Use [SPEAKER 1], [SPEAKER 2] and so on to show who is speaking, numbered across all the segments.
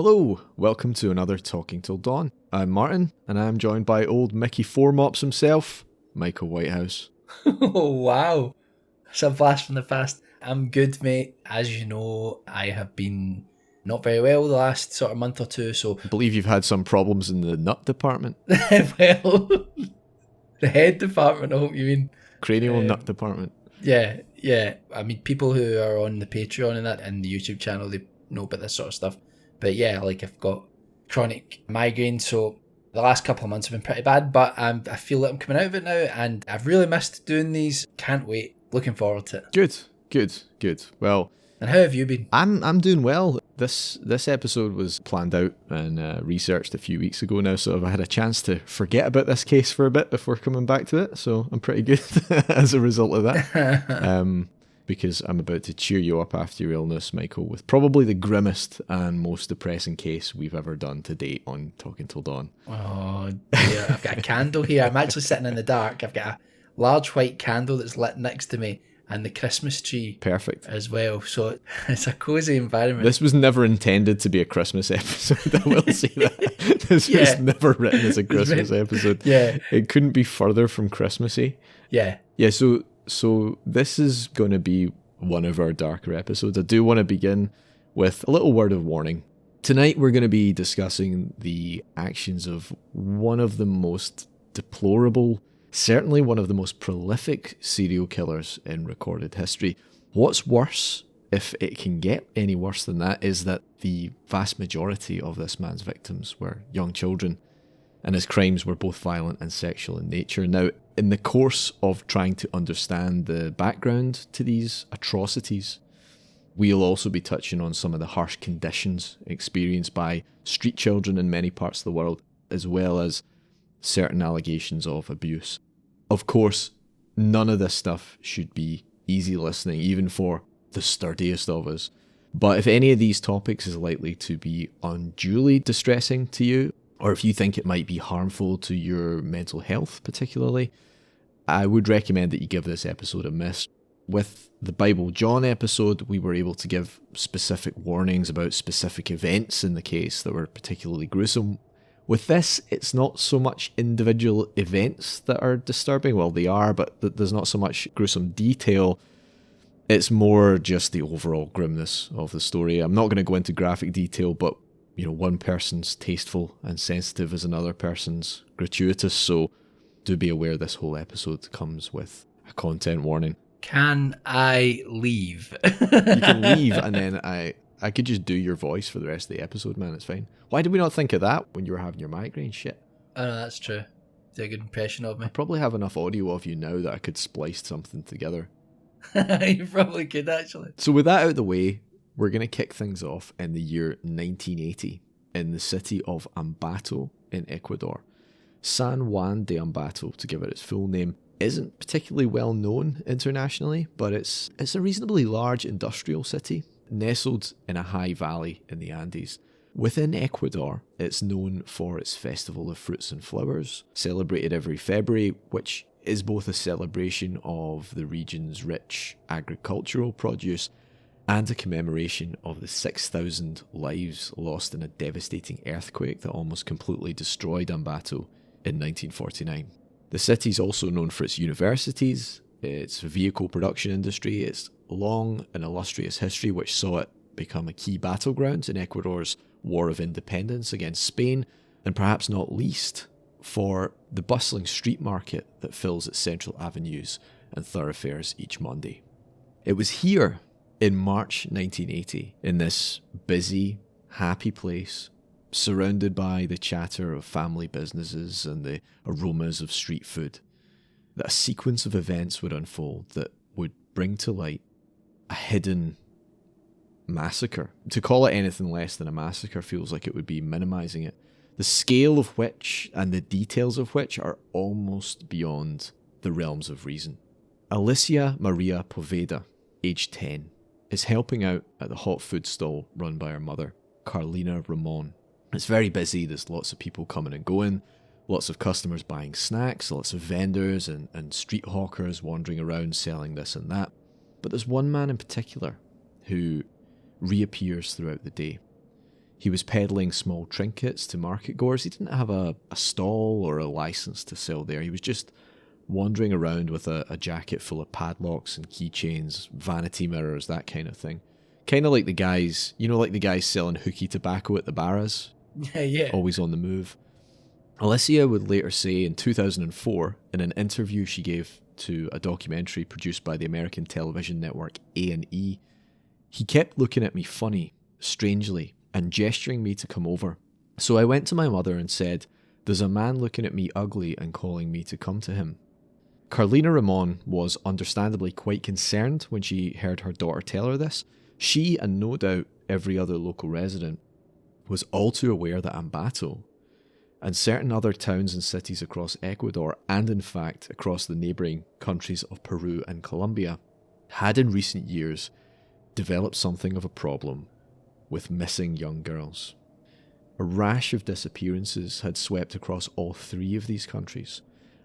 [SPEAKER 1] Hello, welcome to another Talking Till Dawn. I'm Martin, and I'm joined by old Mickey Four Mops himself, Michael Whitehouse.
[SPEAKER 2] Oh, wow. It's a blast from the past. I'm good, mate. As you know, I have been not very well the last sort of month or two, so...
[SPEAKER 1] I believe you've had some problems in the nut department.
[SPEAKER 2] well, the head department, I hope you mean.
[SPEAKER 1] Cranial nut department.
[SPEAKER 2] Yeah. I mean, people who are on the Patreon and that and the YouTube channel, they know about this sort of stuff. But yeah, like I've got chronic migraine, so the last couple of months have been pretty bad, but I feel that I'm coming out of it now, and I've really missed doing these. Can't wait. Looking forward to it.
[SPEAKER 1] Good. Well,
[SPEAKER 2] and how have you been?
[SPEAKER 1] I'm doing well. This episode was planned out and researched a few weeks ago now, so I've had a chance to forget about this case for a bit before coming back to it, so I'm pretty good as a result of that. Because I'm about to cheer you up after your illness, Michael, with probably the grimmest and most depressing case we've ever done to date on Talking Till Dawn.
[SPEAKER 2] Oh dear, I've got a candle here. I'm actually sitting in the dark. I've got a large white candle that's lit next to me and the Christmas tree.
[SPEAKER 1] Perfect.
[SPEAKER 2] As well. So it's a cozy environment.
[SPEAKER 1] This was never intended to be a Christmas episode, I will say that. This was never written as a Christmas episode.
[SPEAKER 2] Yeah.
[SPEAKER 1] It couldn't be further from Christmassy.
[SPEAKER 2] Yeah.
[SPEAKER 1] Yeah, so this is going to be one of our darker episodes. I do want to begin with a little word of warning. Tonight we're going to be discussing the actions of one of the most deplorable, certainly one of the most prolific serial killers in recorded history. What's worse, if it can get any worse than that, is that the vast majority of this man's victims were young children, and his crimes were both violent and sexual in nature. Now, in the course of trying to understand the background to these atrocities, we'll also be touching on some of the harsh conditions experienced by street children in many parts of the world, as well as certain allegations of abuse. Of course, none of this stuff should be easy listening, even for the sturdiest of us. But if any of these topics is likely to be unduly distressing to you, or if you think it might be harmful to your mental health particularly, I would recommend that you give this episode a miss. With the Bible John episode, we were able to give specific warnings about specific events in the case that were particularly gruesome. With this, it's not so much individual events that are disturbing. Well, they are, but there's not so much gruesome detail. It's more just the overall grimness of the story. I'm not going to go into graphic detail, but one person's tasteful and sensitive is another person's gratuitous, so do be aware this whole episode comes with a content warning.
[SPEAKER 2] Can I leave?
[SPEAKER 1] You can leave, and then I could just do your voice for the rest of the episode, man. It's fine. Why did we not think of that when you were having your migraine? Shit.
[SPEAKER 2] Oh, no, that's true. Do a good impression of me.
[SPEAKER 1] I probably have enough audio of you now that I could splice something together.
[SPEAKER 2] You probably could, actually.
[SPEAKER 1] So with that out of the way, we're going to kick things off in the year 1980 in the city of Ambato in Ecuador. San Juan de Ambato, to give it its full name, isn't particularly well known internationally, but it's a reasonably large industrial city, nestled in a high valley in the Andes. Within Ecuador, it's known for its Festival of Fruits and Flowers, celebrated every February, which is both a celebration of the region's rich agricultural produce and a commemoration of the 6,000 lives lost in a devastating earthquake that almost completely destroyed Ambato in 1949. The city's also known for its universities, its vehicle production industry, its long and illustrious history, which saw it become a key battleground in Ecuador's War of Independence against Spain, and perhaps not least for the bustling street market that fills its central avenues and thoroughfares each Monday. It was here in March 1980, in this busy, happy place, surrounded by the chatter of family businesses and the aromas of street food, that a sequence of events would unfold that would bring to light a hidden massacre. To call it anything less than a massacre feels like it would be minimizing it. The scale of which and the details of which are almost beyond the realms of reason. Alicia Maria Poveda, aged 10, is helping out at the hot food stall run by her mother, Carlina Ramon. It's very busy, there's lots of people coming and going, lots of customers buying snacks, lots of vendors and street hawkers wandering around selling this and that. But there's one man in particular who reappears throughout the day. He was peddling small trinkets to market goers. He didn't have a stall or a license to sell there. He was just wandering around with a jacket full of padlocks and keychains, vanity mirrors, that kind of thing. Kind of like the guys, like the guys selling hooky tobacco at the barras.
[SPEAKER 2] Yeah.
[SPEAKER 1] Always on the move. Alicia would later say in 2004, in an interview she gave to a documentary produced by the American television network A&E, he kept looking at me funny, strangely, and gesturing me to come over. So I went to my mother and said, "There's a man looking at me ugly and calling me to come to him." Carlina Ramon was understandably quite concerned when she heard her daughter tell her this. She, and no doubt every other local resident, was all too aware that Ambato, and certain other towns and cities across Ecuador, and in fact across the neighbouring countries of Peru and Colombia, had in recent years developed something of a problem with missing young girls. A rash of disappearances had swept across all three of these countries,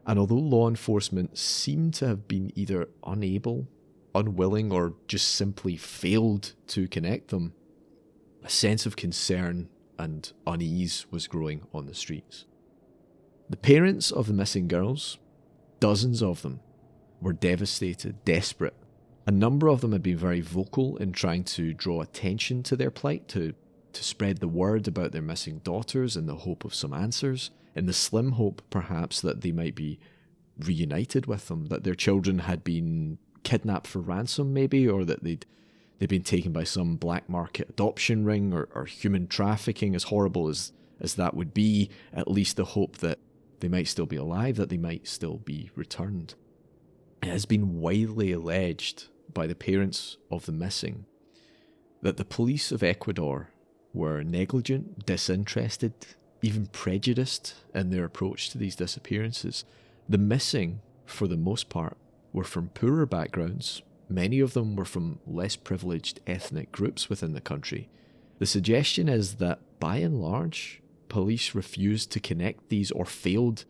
[SPEAKER 1] and although law enforcement seemed to have been either unable, unwilling, or just simply failed to connect them, a sense of concern and unease was growing on the streets. The parents of the missing girls, dozens of them, were devastated, desperate. A number of them had been very vocal in trying to draw attention to their plight, to spread the word about their missing daughters in the hope of some answers, in the slim hope perhaps that they might be reunited with them, that their children had been kidnapped for ransom maybe, or that they'd been taken by some black market adoption ring or human trafficking. As horrible as that would be, at least the hope that they might still be alive, that they might still be returned. It has been widely alleged by the parents of the missing that the police of Ecuador were negligent, disinterested, even prejudiced in their approach to these disappearances. The missing, for the most part, were from poorer backgrounds. Many of them were from less privileged ethnic groups within the country. The suggestion is that, by and large, police refused to connect these or failed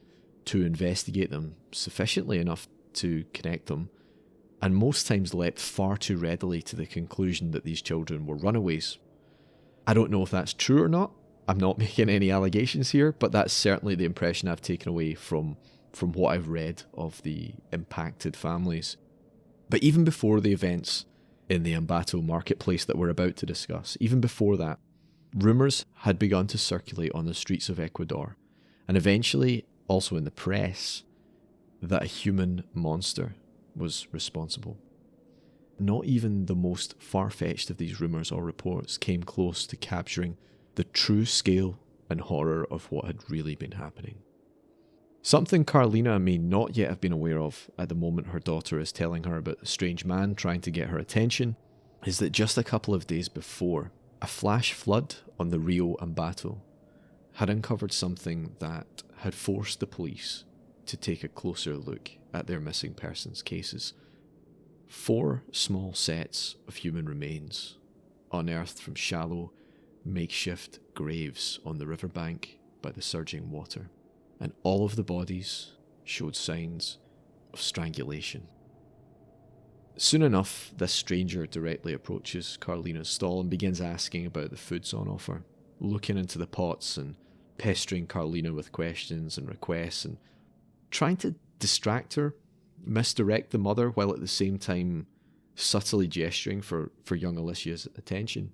[SPEAKER 1] to investigate them sufficiently enough to connect them, and most times leapt far too readily to the conclusion that these children were runaways. I don't know if that's true or not. I'm not making any allegations here, but that's certainly the impression I've taken away from what I've read of the impacted families. But even before the events in the Ambato marketplace that we're about to discuss, even before that, rumours had begun to circulate on the streets of Ecuador, and eventually also in the press, that a human monster was responsible. Not even the most far-fetched of these rumours or reports came close to capturing the true scale and horror of what had really been happening. Something Carlina may not yet have been aware of at the moment her daughter is telling her about the strange man trying to get her attention is that just a couple of days before, a flash flood on the Rio Ambato had uncovered something that had forced the police to take a closer look at their missing persons cases. 4 small sets of human remains unearthed from shallow, makeshift graves on the riverbank by the surging water, and all of the bodies showed signs of strangulation. Soon enough, this stranger directly approaches Carlina's stall and begins asking about the foods on offer, looking into the pots and pestering Carlina with questions and requests and trying to distract her, misdirect the mother, while at the same time subtly gesturing for young Alicia's attention.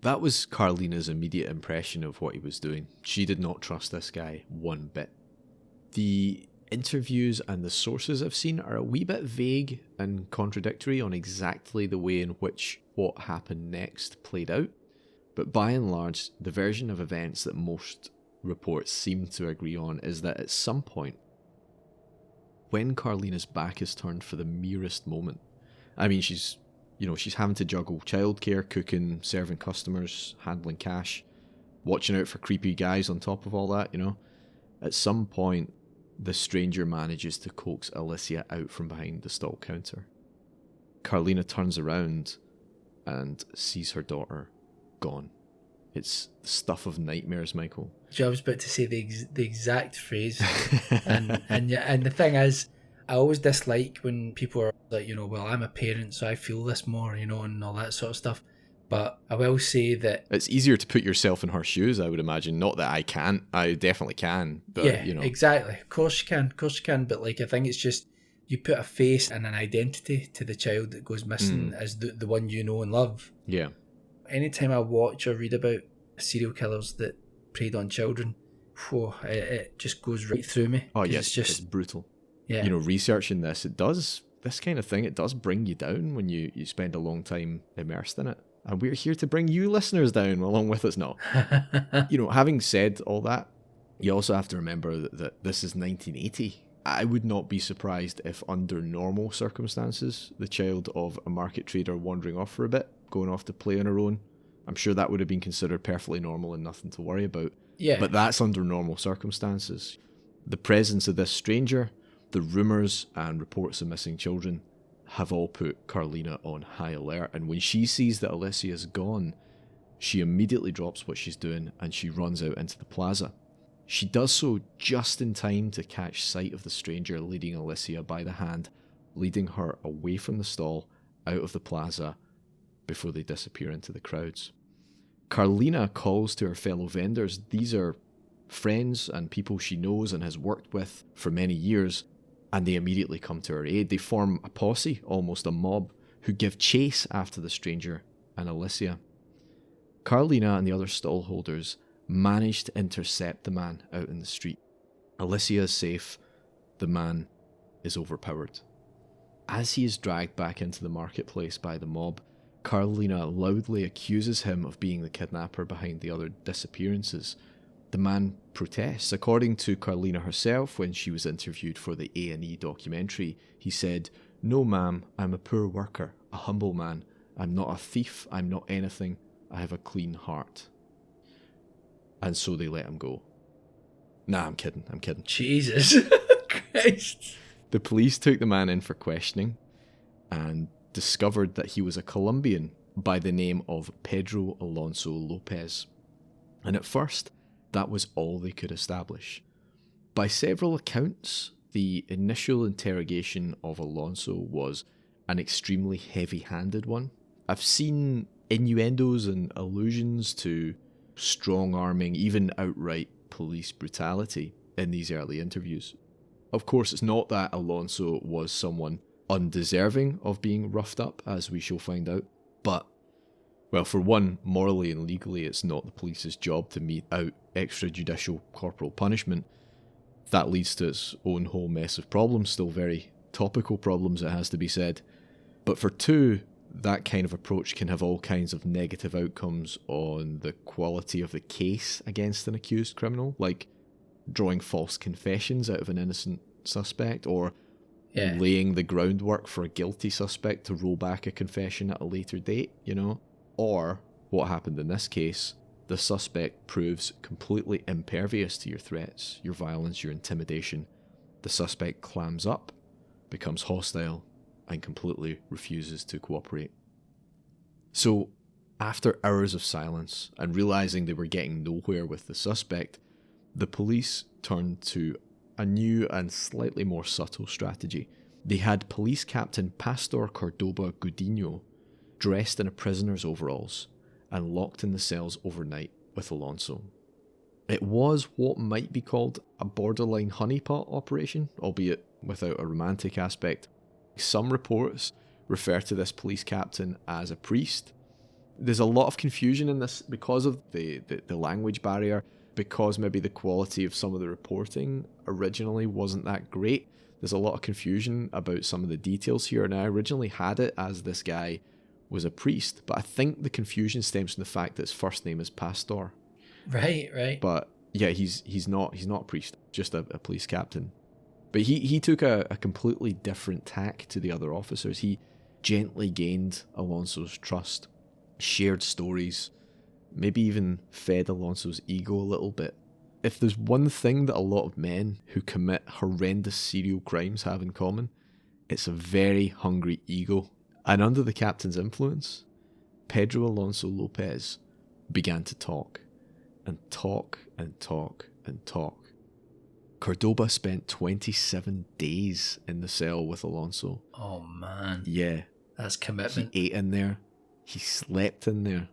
[SPEAKER 1] That was Carlina's immediate impression of what he was doing. She did not trust this guy one bit. The interviews and the sources I've seen are a wee bit vague and contradictory on exactly the way in which what happened next played out, but by and large, the version of events that most reports seem to agree on is that at some point, when Carlina's back is turned for the merest moment, I mean, she's having to juggle childcare, cooking, serving customers, handling cash, watching out for creepy guys on top of all that, At some point, the stranger manages to coax Alicia out from behind the stall counter. Carlina turns around and sees her daughter gone. It's the stuff of nightmares, Michael.
[SPEAKER 2] I was about to say the exact phrase, and the thing is, I always dislike when people are like, well, I'm a parent, so I feel this more, and all that sort of stuff. But I will say that...
[SPEAKER 1] It's easier to put yourself in her shoes, I would imagine. Not that I can't. I definitely can. But,
[SPEAKER 2] yeah,
[SPEAKER 1] you know.
[SPEAKER 2] exactly. Of course you can. Of course you can. But, like, I think it's just you put a face and an identity to the child that goes missing as the one you know and love.
[SPEAKER 1] Yeah.
[SPEAKER 2] Anytime I watch or read about serial killers that preyed on children, it just goes right through me.
[SPEAKER 1] Oh, yes, it's brutal.
[SPEAKER 2] Yeah.
[SPEAKER 1] You know, researching this, this kind of thing, it does bring you down when you spend a long time immersed in it. And we're here to bring you listeners down along with us now. You know, having said all that, you also have to remember that this is 1980. I would not be surprised if under normal circumstances, the child of a market trader wandering off for a bit, going off to play on her own, I'm sure that would have been considered perfectly normal and nothing to worry about.
[SPEAKER 2] Yeah.
[SPEAKER 1] But that's under normal circumstances. The presence of this stranger, the rumours and reports of missing children have all put Carlina on high alert. And when she sees that Alicia's gone, she immediately drops what she's doing and she runs out into the plaza. She does so just in time to catch sight of the stranger leading Alicia by the hand, leading her away from the stall, out of the plaza, before they disappear into the crowds. Carlina calls to her fellow vendors. These are friends and people she knows and has worked with for many years, and they immediately come to her aid. They form a posse, almost a mob, who give chase after the stranger and Alicia. Carlina and the other stallholders manage to intercept the man out in the street. Alicia is safe. The man is overpowered. As he is dragged back into the marketplace by the mob, Carlina loudly accuses him of being the kidnapper behind the other disappearances. The man protests. According to Carlina herself, when she was interviewed for the A&E documentary, he said, "No, ma'am, I'm a poor worker, a humble man. I'm not a thief, I'm not anything. I have a clean heart." And so they let him go. Nah, I'm kidding.
[SPEAKER 2] Jesus Christ.
[SPEAKER 1] The police took the man in for questioning and discovered that he was a Colombian by the name of Pedro Alonso López. And at first, that was all they could establish. By several accounts, the initial interrogation of Alonso was an extremely heavy-handed one. I've seen innuendos and allusions to strong-arming, even outright police brutality in these early interviews. Of course, it's not that Alonso was someone undeserving of being roughed up, as we shall find out, but, well, for one, morally and legally, it's not the police's job to mete out extrajudicial corporal punishment. That leads to its own whole mess of problems, still very topical problems, it has to be said. But for two, that kind of approach can have all kinds of negative outcomes on the quality of the case against an accused criminal, like drawing false confessions out of an innocent suspect, or laying the groundwork for a guilty suspect to roll back a confession at a later date, you know? Or, what happened in this case, the suspect proves completely impervious to your threats, your violence, your intimidation. The suspect clams up, becomes hostile, and completely refuses to cooperate. So, after hours of silence, and realising they were getting nowhere with the suspect, the police turned to a new and slightly more subtle strategy. They had Police Captain Pastor Cordoba Gudino dressed in a prisoner's overalls and locked in the cells overnight with Alonso. It was what might be called a borderline honeypot operation, albeit without a romantic aspect. Some reports refer to this police captain as a priest. There's a lot of confusion in this because of the language barrier, because maybe the quality of some of the reporting originally wasn't that great. There's a lot of confusion about some of the details here, and I originally had it as this guy was a priest, but I think the confusion stems from the fact that his first name is Pastor.
[SPEAKER 2] Right.
[SPEAKER 1] But yeah, he's not a priest, just a police captain. But he took a completely different tack to the other officers. He gently gained Alonso's trust, shared stories, maybe even fed Alonso's ego a little bit. If there's one thing that a lot of men who commit horrendous serial crimes have in common, it's a very hungry ego. And under the captain's influence, Pedro Alonso López began to talk, and talk, and talk, and talk. Cordoba spent 27 days in the cell with Alonso.
[SPEAKER 2] Oh man.
[SPEAKER 1] Yeah.
[SPEAKER 2] That's commitment.
[SPEAKER 1] He ate in there. he slept in there.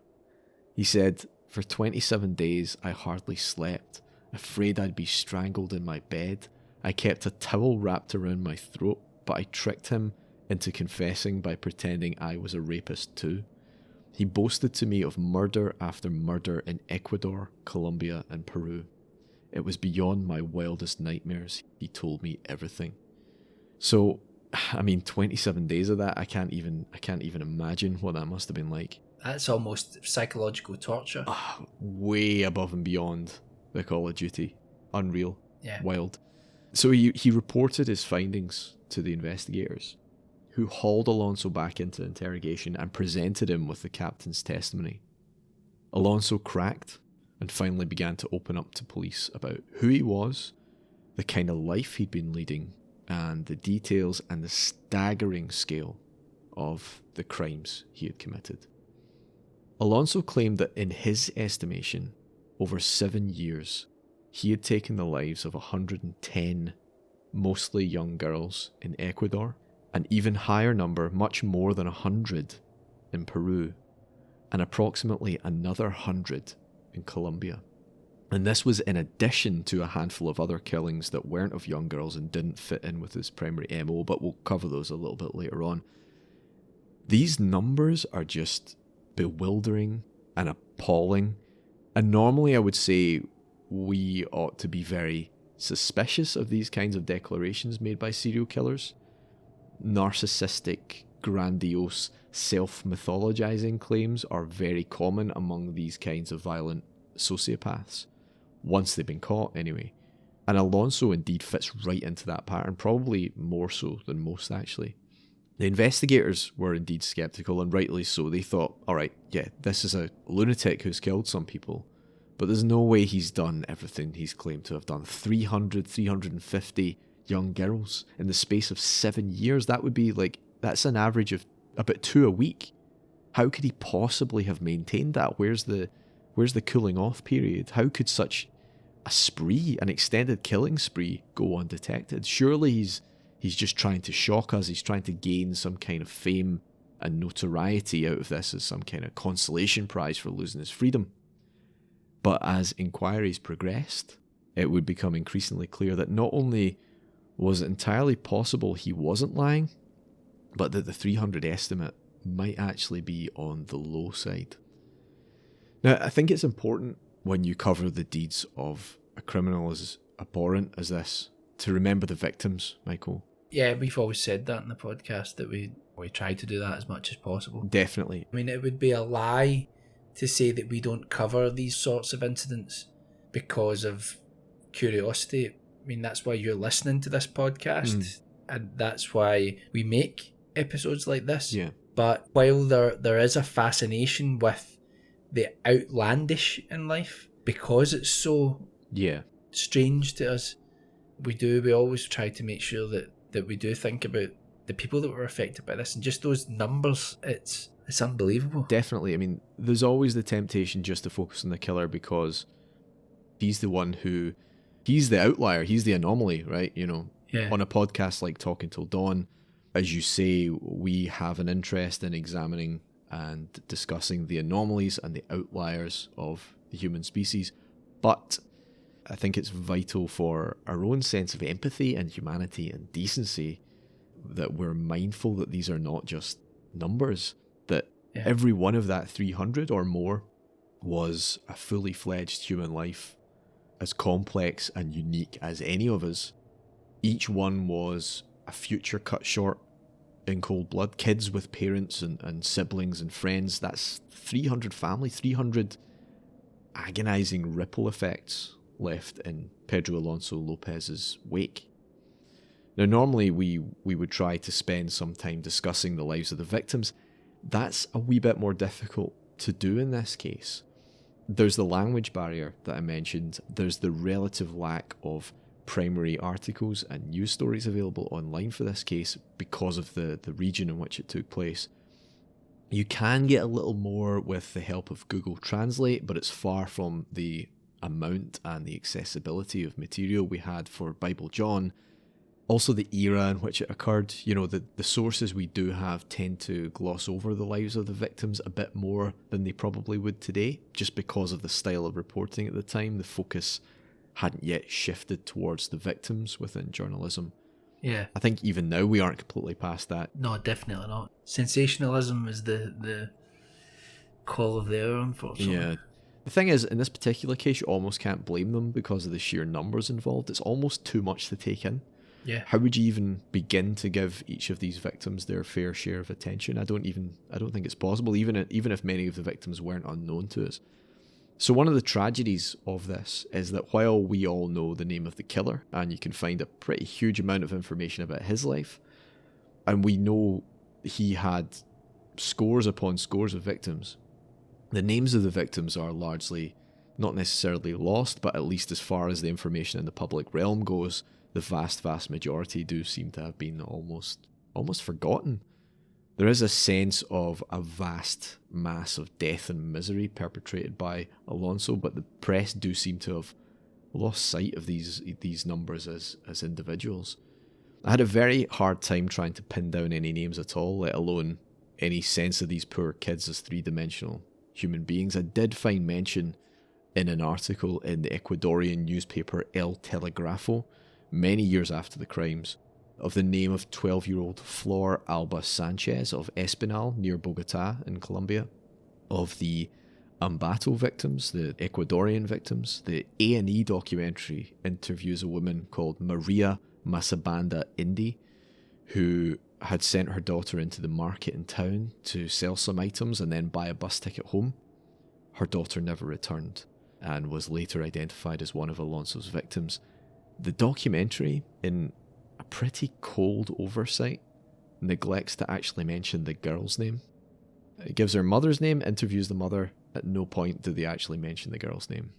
[SPEAKER 1] He said, "For 27 days I hardly slept, afraid I'd be strangled in my bed. I kept a towel wrapped around my throat, but I tricked him into confessing by pretending I was a rapist too. He boasted to me of murder after murder in Ecuador, Colombia and Peru. It was beyond my wildest nightmares. He told me everything." So, I mean, 27 days of that, I can't even imagine what that must have been like.
[SPEAKER 2] That's almost psychological torture.
[SPEAKER 1] Way above and beyond the Call of Duty. Unreal.
[SPEAKER 2] Yeah.
[SPEAKER 1] Wild. So he reported his findings to the investigators, who hauled Alonso back into interrogation and presented him with the captain's testimony. Alonso cracked and finally began to open up to police about who he was, the kind of life he'd been leading, and the details and the staggering scale of the crimes he had committed. Alonso claimed that in his estimation, over 7 years, he had taken the lives of 110, mostly young girls in Ecuador, an even higher number, much more than 100, in Peru, and approximately another 100 in Colombia. And this was in addition to a handful of other killings that weren't of young girls and didn't fit in with his primary MO, but we'll cover those a little bit later on. These numbers are just bewildering and appalling. And normally I would say we ought to be very suspicious of these kinds of declarations made by serial killers. Narcissistic, grandiose, self-mythologizing claims are very common among these kinds of violent sociopaths, once they've been caught anyway. And Alonso indeed fits right into that pattern, probably more so than most actually. The investigators were indeed sceptical, and rightly so. They thought, alright, yeah, this is a lunatic who's killed some people, but there's no way he's done everything he's claimed to have done. 350 young girls in the space of 7 years. That would be like, that's an average of about 2 a week. How could he possibly have maintained that? Where's the cooling off period? How could such a spree, an extended killing spree, go undetected? Surely he's just trying to shock us. He's trying to gain some kind of fame and notoriety out of this as some kind of consolation prize for losing his freedom. But as inquiries progressed, it would become increasingly clear that not only was it entirely possible he wasn't lying, but that the 300 estimate might actually be on the low side. Now, I think it's important when you cover the deeds of a criminal as abhorrent as this to remember the victims, Michael.
[SPEAKER 2] Yeah, we've always said that in the podcast, that we try to do that as much as possible.
[SPEAKER 1] Definitely.
[SPEAKER 2] I mean, it would be a lie to say that we don't cover these sorts of incidents because of curiosity. I mean, that's why you're listening to this podcast, and that's why we make episodes like this.
[SPEAKER 1] Yeah.
[SPEAKER 2] But while there is a fascination with the outlandish in life, because it's so strange to us, we always try to make sure that we do think about the people that were affected by this, and just those numbers, it's unbelievable.
[SPEAKER 1] Definitely. I mean, there's always the temptation just to focus on the killer because he's the one he's the outlier, he's the anomaly, right? You know, on a podcast like Talking Till Dawn, as you say, we have an interest in examining and discussing the anomalies and the outliers of the human species. But I think it's vital for our own sense of empathy and humanity and decency that we're mindful that these are not just numbers, that every one of that 300 or more was a fully fledged human life, as complex and unique as any of us. Each one was a future cut short in cold blood. Kids with parents and siblings and friends. That's 300 families, 300 agonizing ripple effects left in Pedro Alonso López's wake. Now, normally we would try to spend some time discussing the lives of the victims. That's a wee bit more difficult to do in this case. There's the language barrier that I mentioned. There's the relative lack of primary articles and news stories available online for this case because of the region in which it took place. You can get a little more with the help of Google Translate, but it's far from the amount and the accessibility of material we had for Bible John. Also, the era in which it occurred, the sources we do have tend to gloss over the lives of the victims a bit more than they probably would today, just because of the style of reporting at the time. The focus hadn't yet shifted towards the victims within journalism.
[SPEAKER 2] Yeah.
[SPEAKER 1] I think even now we aren't completely past that.
[SPEAKER 2] No, definitely not. Sensationalism is the call of the hour, unfortunately.
[SPEAKER 1] Yeah. The thing is, in this particular case, you almost can't blame them because of the sheer numbers involved. It's almost too much to take in.
[SPEAKER 2] Yeah.
[SPEAKER 1] How would you even begin to give each of these victims their fair share of attention? I don't think it's possible, even if many of the victims weren't unknown to us. So one of the tragedies of this is that while we all know the name of the killer, and you can find a pretty huge amount of information about his life, and we know he had scores upon scores of victims, the names of the victims are largely not necessarily lost, but at least as far as the information in the public realm goes, the vast majority do seem to have been almost forgotten. There is a sense of a vast mass of death and misery perpetrated by Alonso, but the press do seem to have lost sight of these numbers as individuals. I had a very hard time trying to pin down any names at all, let alone any sense of these poor kids as three-dimensional human beings. I did find mention in an article in the Ecuadorian newspaper El Telegrafo, many years after the crimes, of the name of 12-year-old Flor Alba Sanchez of Espinal near Bogota in Colombia, of the Ambato victims, the Ecuadorian victims. The A&E documentary interviews a woman called Maria Masabanda Indy, who had sent her daughter into the market in town to sell some items and then buy a bus ticket home. Her daughter never returned and was later identified as one of Alonso's victims. The documentary, in a pretty cold oversight, neglects to actually mention the girl's name. It gives her mother's name, interviews the mother. At no point do they actually mention the girl's name.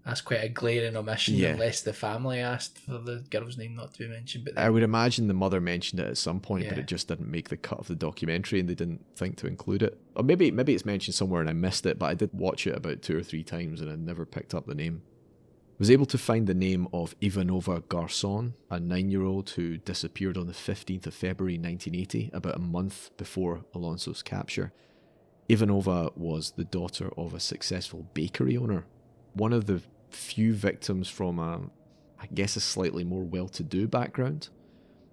[SPEAKER 2] That's quite a glaring omission,
[SPEAKER 1] Yeah.
[SPEAKER 2] unless the family asked for the girl's name not to be mentioned. But
[SPEAKER 1] I would imagine the mother mentioned it at some point, but
[SPEAKER 2] Yeah.
[SPEAKER 1] it just didn't make the cut of the documentary and they didn't think to include it. Or maybe it's mentioned somewhere and I missed it, but I did watch it about 2 or 3 times and I never picked up the name. I was able to find the name of Ivanova Garçon, a 9-year-old who disappeared on the 15th of February 1980, about a month before Alonso's capture. Ivanova was the daughter of a successful bakery owner, one of the few victims from a slightly more well-to-do background.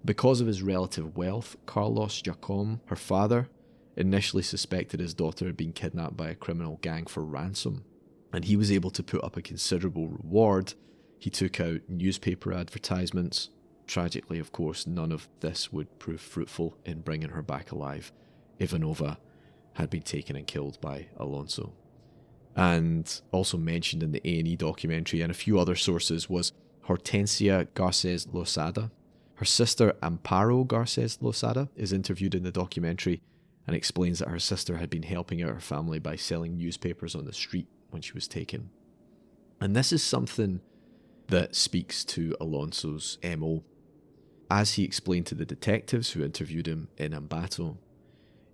[SPEAKER 1] Because of his relative wealth, Carlos Jacom, her father, initially suspected his daughter had been kidnapped by a criminal gang for ransom, and he was able to put up a considerable reward. He took out newspaper advertisements. Tragically, of course, none of this would prove fruitful in bringing her back alive. Ivanova had been taken and killed by Alonso. And also mentioned in the A&E documentary and a few other sources was Hortensia Garces Losada. Her sister Amparo Garces Losada is interviewed in the documentary and explains that her sister had been helping out her family by selling newspapers on the street when she was taken. And this is something that speaks to Alonso's MO. As he explained to the detectives who interviewed him in Ambato,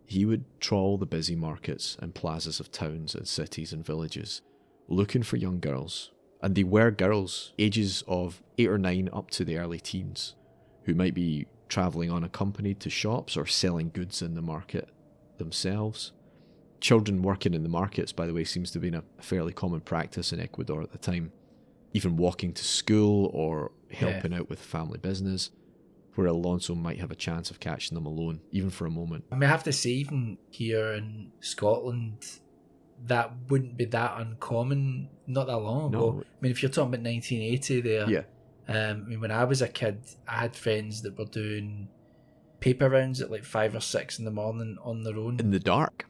[SPEAKER 1] he would trawl the busy markets and plazas of towns and cities and villages, looking for young girls. And they were girls, ages of 8 or 9 up to the early teens, who might be travelling unaccompanied to shops or selling goods in the market themselves. Children working in the markets, by the way, seems to have been a fairly common practice in Ecuador at the time. Even walking to school or helping out with family business, where Alonso might have a chance of catching them alone, even for a moment.
[SPEAKER 2] I mean, I have to say, even here in Scotland, that wouldn't be that uncommon not that long ago.
[SPEAKER 1] No.
[SPEAKER 2] I mean, if you're talking about 1980 there,
[SPEAKER 1] Yeah.
[SPEAKER 2] I mean, when I was a kid, I had friends that were doing paper rounds at like 5 or 6 in the morning on their own.
[SPEAKER 1] In the dark.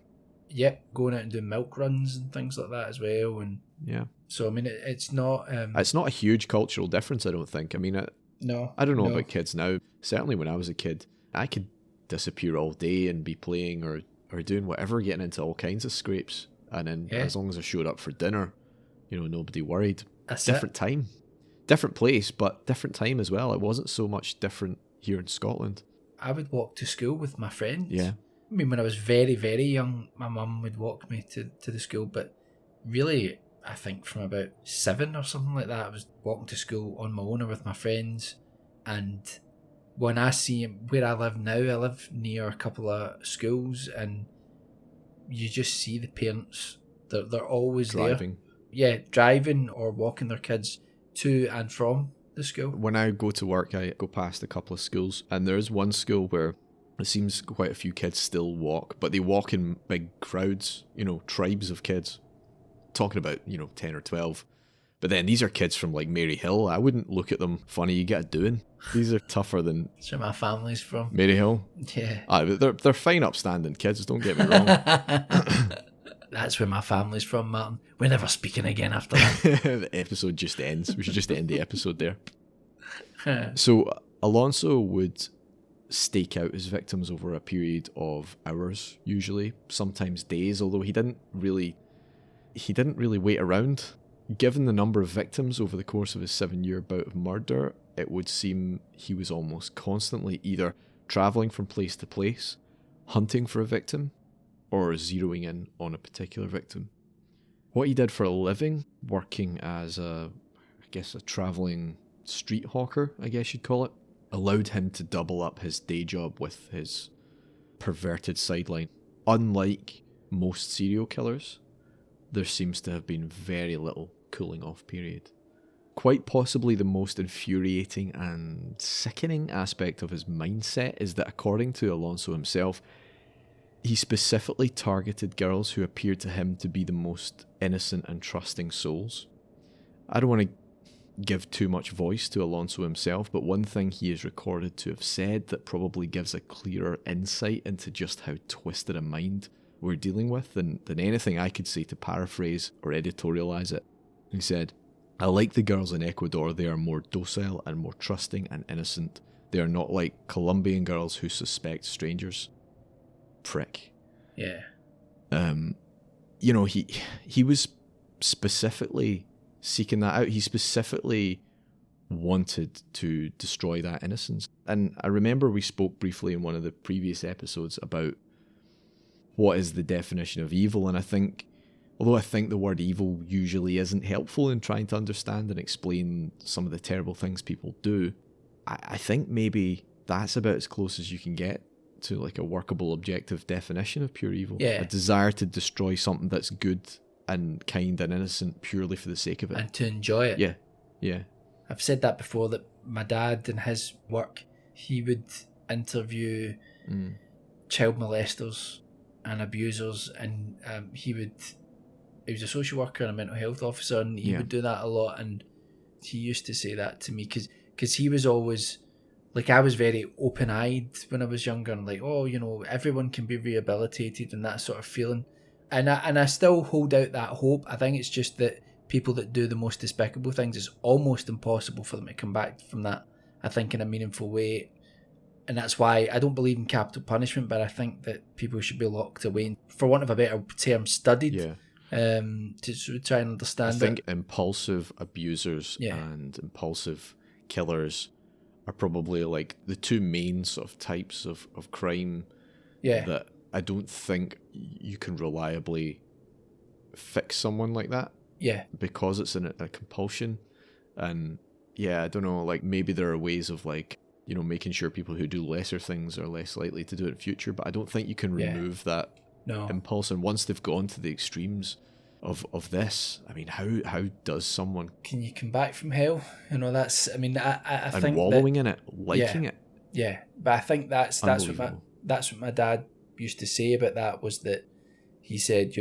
[SPEAKER 2] Yep, going out and doing milk runs and things like that as well. And
[SPEAKER 1] Yeah.
[SPEAKER 2] so, I mean, it's not...
[SPEAKER 1] It's not a huge cultural difference, I don't think. I mean, I don't know about kids now. Certainly when I was a kid, I could disappear all day and be playing or doing whatever, getting into all kinds of scrapes. And then as long as I showed up for dinner, nobody worried.
[SPEAKER 2] That's
[SPEAKER 1] different time. Different place, but different time as well. It wasn't so much different here in Scotland.
[SPEAKER 2] I would walk to school with my friends.
[SPEAKER 1] Yeah.
[SPEAKER 2] I mean, when I was very, very young, my mum would walk me to the school, but really, I think from about 7 or something like that, I was walking to school on my own or with my friends, and when I see where I live now, I live near a couple of schools, and you just see the parents. They're always
[SPEAKER 1] Driving.
[SPEAKER 2] there. Yeah, driving or walking their kids to and from the school.
[SPEAKER 1] When I go to work, I go past a couple of schools, and there's one school where it seems quite a few kids still walk, but they walk in big crowds, tribes of kids. Talking about, 10 or 12. But then these are kids from like Mary Hill. I wouldn't look at them funny. You get a doing. These are tougher than
[SPEAKER 2] That's where my family's from.
[SPEAKER 1] Mary Hill.
[SPEAKER 2] Yeah.
[SPEAKER 1] They're fine, upstanding kids. Don't get me wrong.
[SPEAKER 2] That's where my family's from, Martin. We're never speaking again after that.
[SPEAKER 1] The episode just ends. We should just end the episode there. So Alonso would stake out his victims over a period of hours, usually, sometimes days. Although he didn't really wait around. Given the number of victims over the course of his 7-year bout of murder, it would seem he was almost constantly either travelling from place to place, hunting for a victim, or zeroing in on a particular victim. What he did for a living, working as a travelling street hawker, I guess you'd call it, allowed him to double up his day job with his perverted sideline. Unlike most serial killers, there seems to have been very little cooling off period. Quite possibly the most infuriating and sickening aspect of his mindset is that, according to Alonso himself, he specifically targeted girls who appeared to him to be the most innocent and trusting souls. I don't want to give too much voice to Alonso himself, but one thing he is recorded to have said that probably gives a clearer insight into just how twisted a mind we're dealing with than anything I could say to paraphrase or editorialize it. He said, "I like the girls in Ecuador. They are more docile and more trusting and innocent. They are not like Colombian girls who suspect strangers." Prick.
[SPEAKER 2] Yeah.
[SPEAKER 1] He was specifically seeking that out. He specifically wanted to destroy that innocence. And I remember we spoke briefly in one of the previous episodes about what is the definition of evil, and although I think the word evil usually isn't helpful in trying to understand and explain some of the terrible things people do, I think maybe that's about as close as you can get to like a workable objective definition of pure evil.
[SPEAKER 2] Yeah.
[SPEAKER 1] A desire to destroy something that's good and kind and innocent purely for the sake of it.
[SPEAKER 2] And to enjoy it.
[SPEAKER 1] Yeah.
[SPEAKER 2] I've said that before, that my dad in his work, he would interview child molesters and abusers, and he was a social worker and a mental health officer, and he would do that a lot. And he used to say that to me because he was always like, I was very open-eyed when I was younger, and like, everyone can be rehabilitated and that sort of feeling. And I still hold out that hope. I think it's just that people that do the most despicable things, it's almost impossible for them to come back from that, I think, in a meaningful way. And that's why I don't believe in capital punishment, but I think that people should be locked away, and, for want of a better term, studied.
[SPEAKER 1] Yeah.
[SPEAKER 2] To try and understand.
[SPEAKER 1] I think impulsive abusers and impulsive killers are probably like the two main sort of types of crime that I don't think you can reliably fix someone like that.
[SPEAKER 2] Yeah.
[SPEAKER 1] Because it's a compulsion. And I don't know, like maybe there are ways of like, making sure people who do lesser things are less likely to do it in future, but I don't think you can remove that impulse. And once they've gone to the extremes of this, I mean, how does someone...
[SPEAKER 2] Can you come back from hell? That's, I mean, I think...
[SPEAKER 1] And wallowing in it, liking it.
[SPEAKER 2] Yeah, but I think that's what my dad used to say about that, was that he said,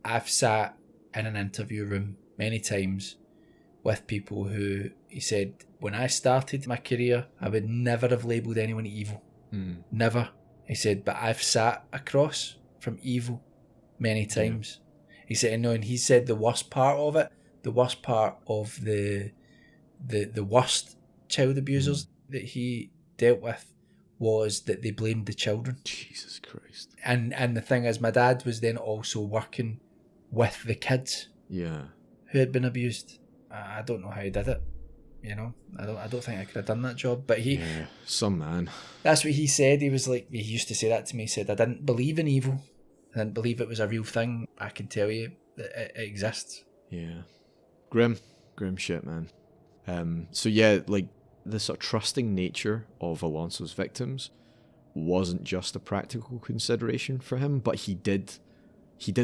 [SPEAKER 2] I've sat in an interview room many times with people who, he said, when I started my career, I would never have labelled anyone evil. Never. He said, but I've sat across from evil many times. He said, and he said the worst part of the worst child abusers that he dealt with was that they blamed the children.
[SPEAKER 1] Jesus Christ.
[SPEAKER 2] And the thing is, my dad was then also working with the kids who had been abused. I don't know how he did it. I don't think I could have done that job. But
[SPEAKER 1] some man. That's
[SPEAKER 2] what he said. He was like, he used to say that to me. He said, I didn't believe in evil. I didn't believe it was a real thing. I can tell you that it exists.
[SPEAKER 1] Yeah. Grim shit, man. So like the sort of trusting nature of Alonso's victims wasn't just a practical consideration for him, but he did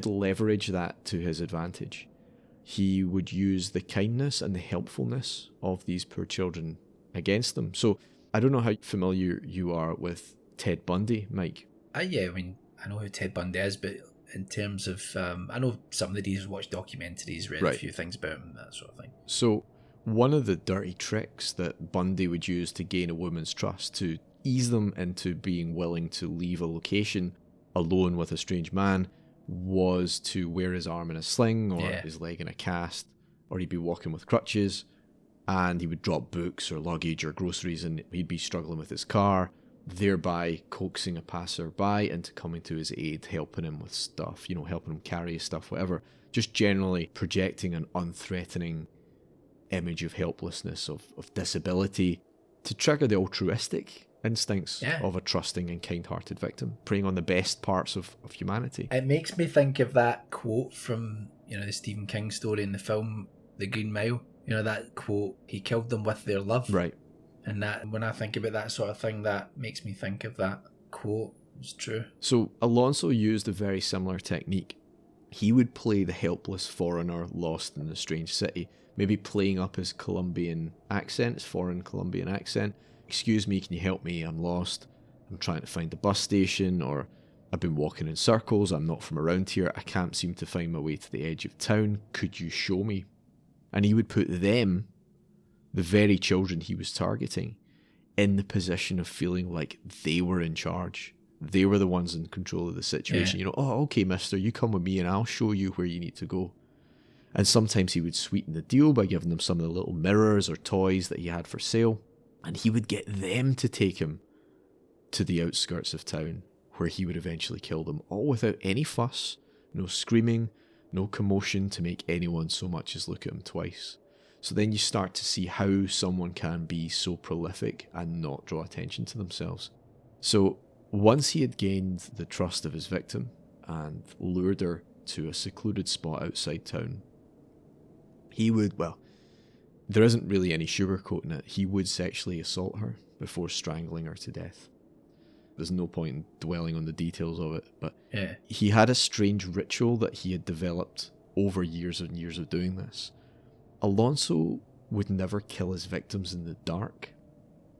[SPEAKER 1] leverage that to his advantage. He would use the kindness and the helpfulness of these poor children against them. So I don't know how familiar you are with Ted Bundy, Mike.
[SPEAKER 2] Yeah, I mean, I know who Ted Bundy is, but in terms of, I know some of the details, watched documentaries, read a few things about him, that sort of thing.
[SPEAKER 1] So one of the dirty tricks that Bundy would use to gain a woman's trust, to ease them into being willing to leave a location alone with a strange man, was to wear his arm in a sling or his leg in a cast, or he'd be walking with crutches, and he would drop books or luggage or groceries, and he'd be struggling with his car, thereby coaxing a passerby into coming to his aid, helping him with stuff, helping him carry his stuff, whatever. Just generally projecting an unthreatening image of helplessness, of disability, to trigger the altruistic instincts of a trusting and kind-hearted victim, preying on the best parts of humanity.
[SPEAKER 2] It makes me think of that quote from, the Stephen King story in the film The Green Mile. That quote, he killed them with their love.
[SPEAKER 1] Right.
[SPEAKER 2] And that, when I think about that sort of thing, that makes me think of that quote. It's true.
[SPEAKER 1] So Alonso used a very similar technique. He would play the helpless foreigner lost in a strange city, maybe playing up his Colombian accent, his foreign Colombian accent. Excuse me, can you help me? I'm lost. I'm trying to find the bus station, or I've been walking in circles. I'm not from around here. I can't seem to find my way to the edge of town. Could you show me? And he would put them, the very children he was targeting, in the position of feeling like they were in charge. They were the ones in control of the situation.
[SPEAKER 2] Yeah.
[SPEAKER 1] Oh, okay, mister, you come with me and I'll show you where you need to go. And sometimes he would sweeten the deal by giving them some of the little mirrors or toys that he had for sale. And he would get them to take him to the outskirts of town, where he would eventually kill them, all without any fuss, no screaming, no commotion to make anyone so much as look at him twice. So then you start to see how someone can be so prolific and not draw attention to themselves. So once he had gained the trust of his victim and lured her to a secluded spot outside town, he would, there isn't really any sugarcoating it, he would sexually assault her before strangling her to death. There's no point in dwelling on the details of it, but he had a strange ritual that he had developed over years and years of doing this. Alonso would never kill his victims in the dark.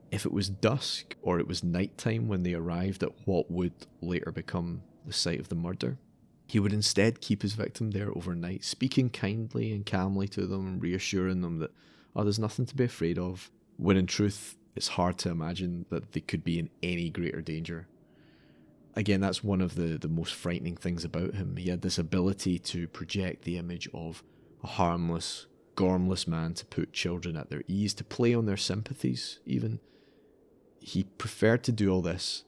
[SPEAKER 1] If it was dusk or it was nighttime when they arrived at what would later become the site of the murder, he would instead keep his victim there overnight, speaking kindly and calmly to them, reassuring them that, there's nothing to be afraid of, when in truth, it's hard to imagine that they could be in any greater danger. Again, that's one of the most frightening things about him. He had this ability to project the image of a harmless, gormless man, to put children at their ease, to play on their sympathies even. He preferred to do all this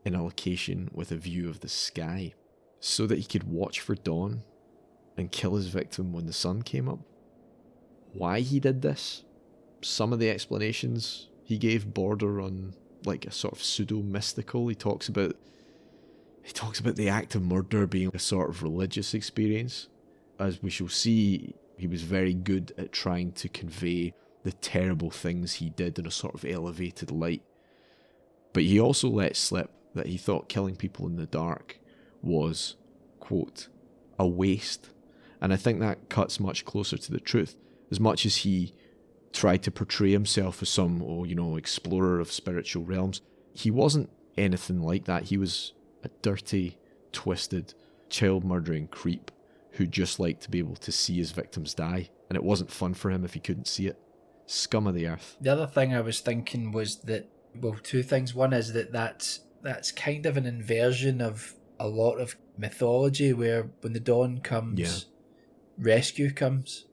[SPEAKER 1] in a location with a view of the sky, so that he could watch for dawn and kill his victim when the sun came up. Why he did this? Some of the explanations he gave border on like a sort of pseudo-mystical. He talks about the act of murder being a sort of religious experience. As we shall see, he was very good at trying to convey the terrible things he did in a sort of elevated light. But he also let slip that he thought killing people in the dark was, quote, a waste. And I think that cuts much closer to the truth. As much as he tried to portray himself as some, explorer of spiritual realms, he wasn't anything like that. He was a dirty, twisted, child-murdering creep who just liked to be able to see his victims die. And it wasn't fun for him if he couldn't see it. Scum of the earth.
[SPEAKER 2] The other thing I was thinking was that, two things. One is that's kind of an inversion of a lot of mythology, where when the dawn comes, rescue comes.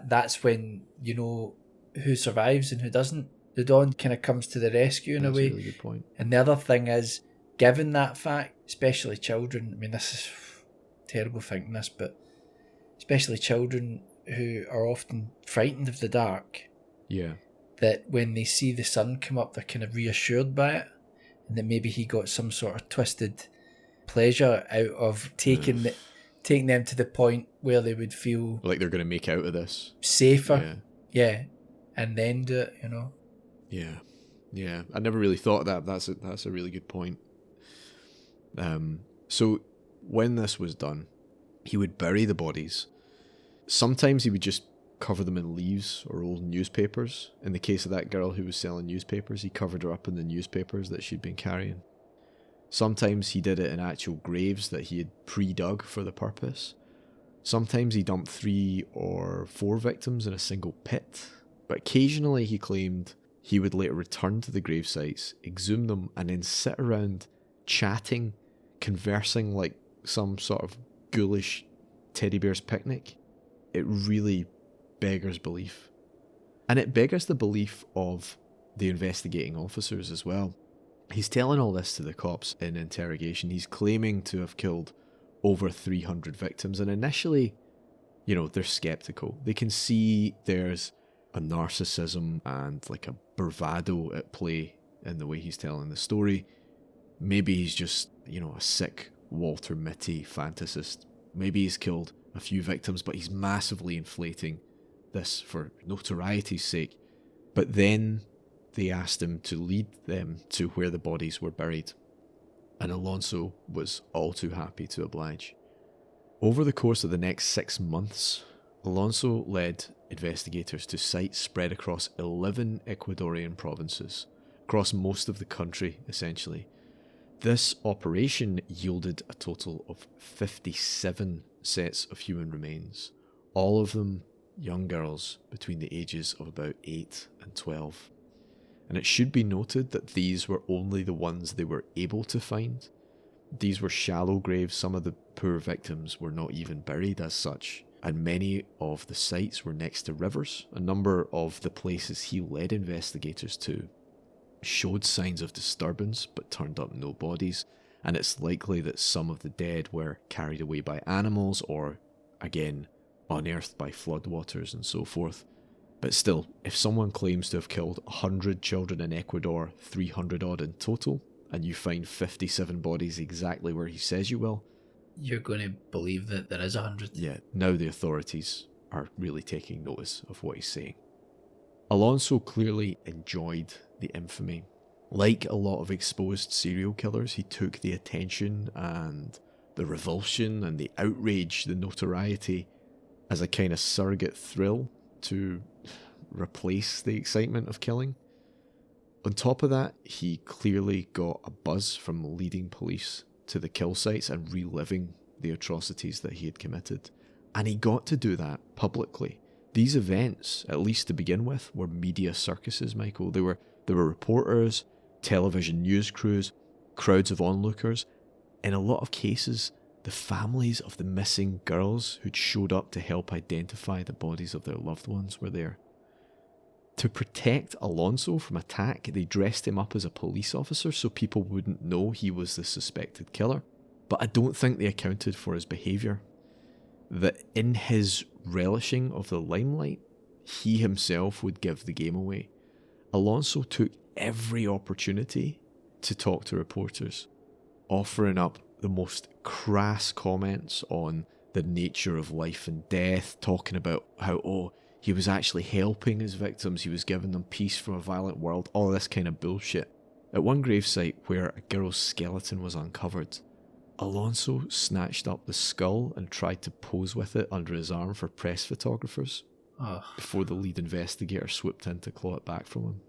[SPEAKER 2] That's when you know who survives and who doesn't. The dawn kind of comes to the rescue in a way.
[SPEAKER 1] That's a really good point.
[SPEAKER 2] And the other thing is, given that fact, especially children, I mean, this is terrible thinking this, but especially children who are often frightened of the dark, that when they see the sun come up, they're kind of reassured by it, and that maybe he got some sort of twisted pleasure out of taking them to the point where they would feel
[SPEAKER 1] like they're going to make out of this
[SPEAKER 2] safer, and then do it,
[SPEAKER 1] Yeah. Yeah, I never really thought of that. That's a really good point. So when this was done, he would bury the bodies. Sometimes he would just cover them in leaves or old newspapers. In the case of that girl who was selling newspapers, he covered her up in the newspapers that she'd been carrying. Sometimes he did it in actual graves that he had pre-dug for the purpose. Sometimes he dumped 3 or 4 victims in a single pit. But occasionally he claimed he would later return to the grave sites, exhume them, and then sit around chatting, conversing like some sort of ghoulish teddy bear's picnic. It really beggars belief. And it beggars the belief of the investigating officers as well. He's telling all this to the cops in interrogation. He's claiming to have killed over 300 victims. And initially, they're skeptical. They can see there's a narcissism and like a bravado at play in the way he's telling the story. Maybe he's just, a sick Walter Mitty fantasist. Maybe he's killed a few victims, but he's massively inflating this for notoriety's sake. But then they asked him to lead them to where the bodies were buried, and Alonso was all too happy to oblige. Over the course of the next 6 months, Alonso led investigators to sites spread across 11 Ecuadorian provinces, across most of the country essentially. This operation yielded a total of 57 sets of human remains, all of them young girls between the ages of about 8 and 12. And it should be noted that these were only the ones they were able to find. These were shallow graves. Some of the poor victims were not even buried as such, and many of the sites were next to rivers. A number of the places he led investigators to showed signs of disturbance but turned up no bodies, and it's likely that some of the dead were carried away by animals or, again, unearthed by floodwaters and so forth. But still, if someone claims to have killed 100 children in Ecuador, 300 odd in total, and you find 57 bodies exactly where he says you will,
[SPEAKER 2] you're going to believe that there is 100.
[SPEAKER 1] Yeah, now the authorities are really taking notice of what he's saying. Alonso clearly enjoyed the infamy. Like a lot of exposed serial killers, he took the attention and the revulsion and the outrage, the notoriety, as a kind of surrogate thrill to replace the excitement of killing. On top of that, he clearly got a buzz from leading police to the kill sites and reliving the atrocities that he had committed. And he got to do that publicly. These events, at least to begin with, were media circuses, Michael. There were reporters, television news crews, crowds of onlookers. In a lot of cases, the families of the missing girls who'd showed up to help identify the bodies of their loved ones were there. To protect Alonso from attack, they dressed him up as a police officer so people wouldn't know he was the suspected killer. But I don't think they accounted for his behaviour. That in his relishing of the limelight, he himself would give the game away. Alonso took every opportunity to talk to reporters, offering up the most crass comments on the nature of life and death, talking about how, he was actually helping his victims, he was giving them peace from a violent world, all this kind of bullshit. At one gravesite where a girl's skeleton was uncovered, Alonso snatched up the skull and tried to pose with it under his arm for press photographers before the lead investigator swooped in to claw it back from him.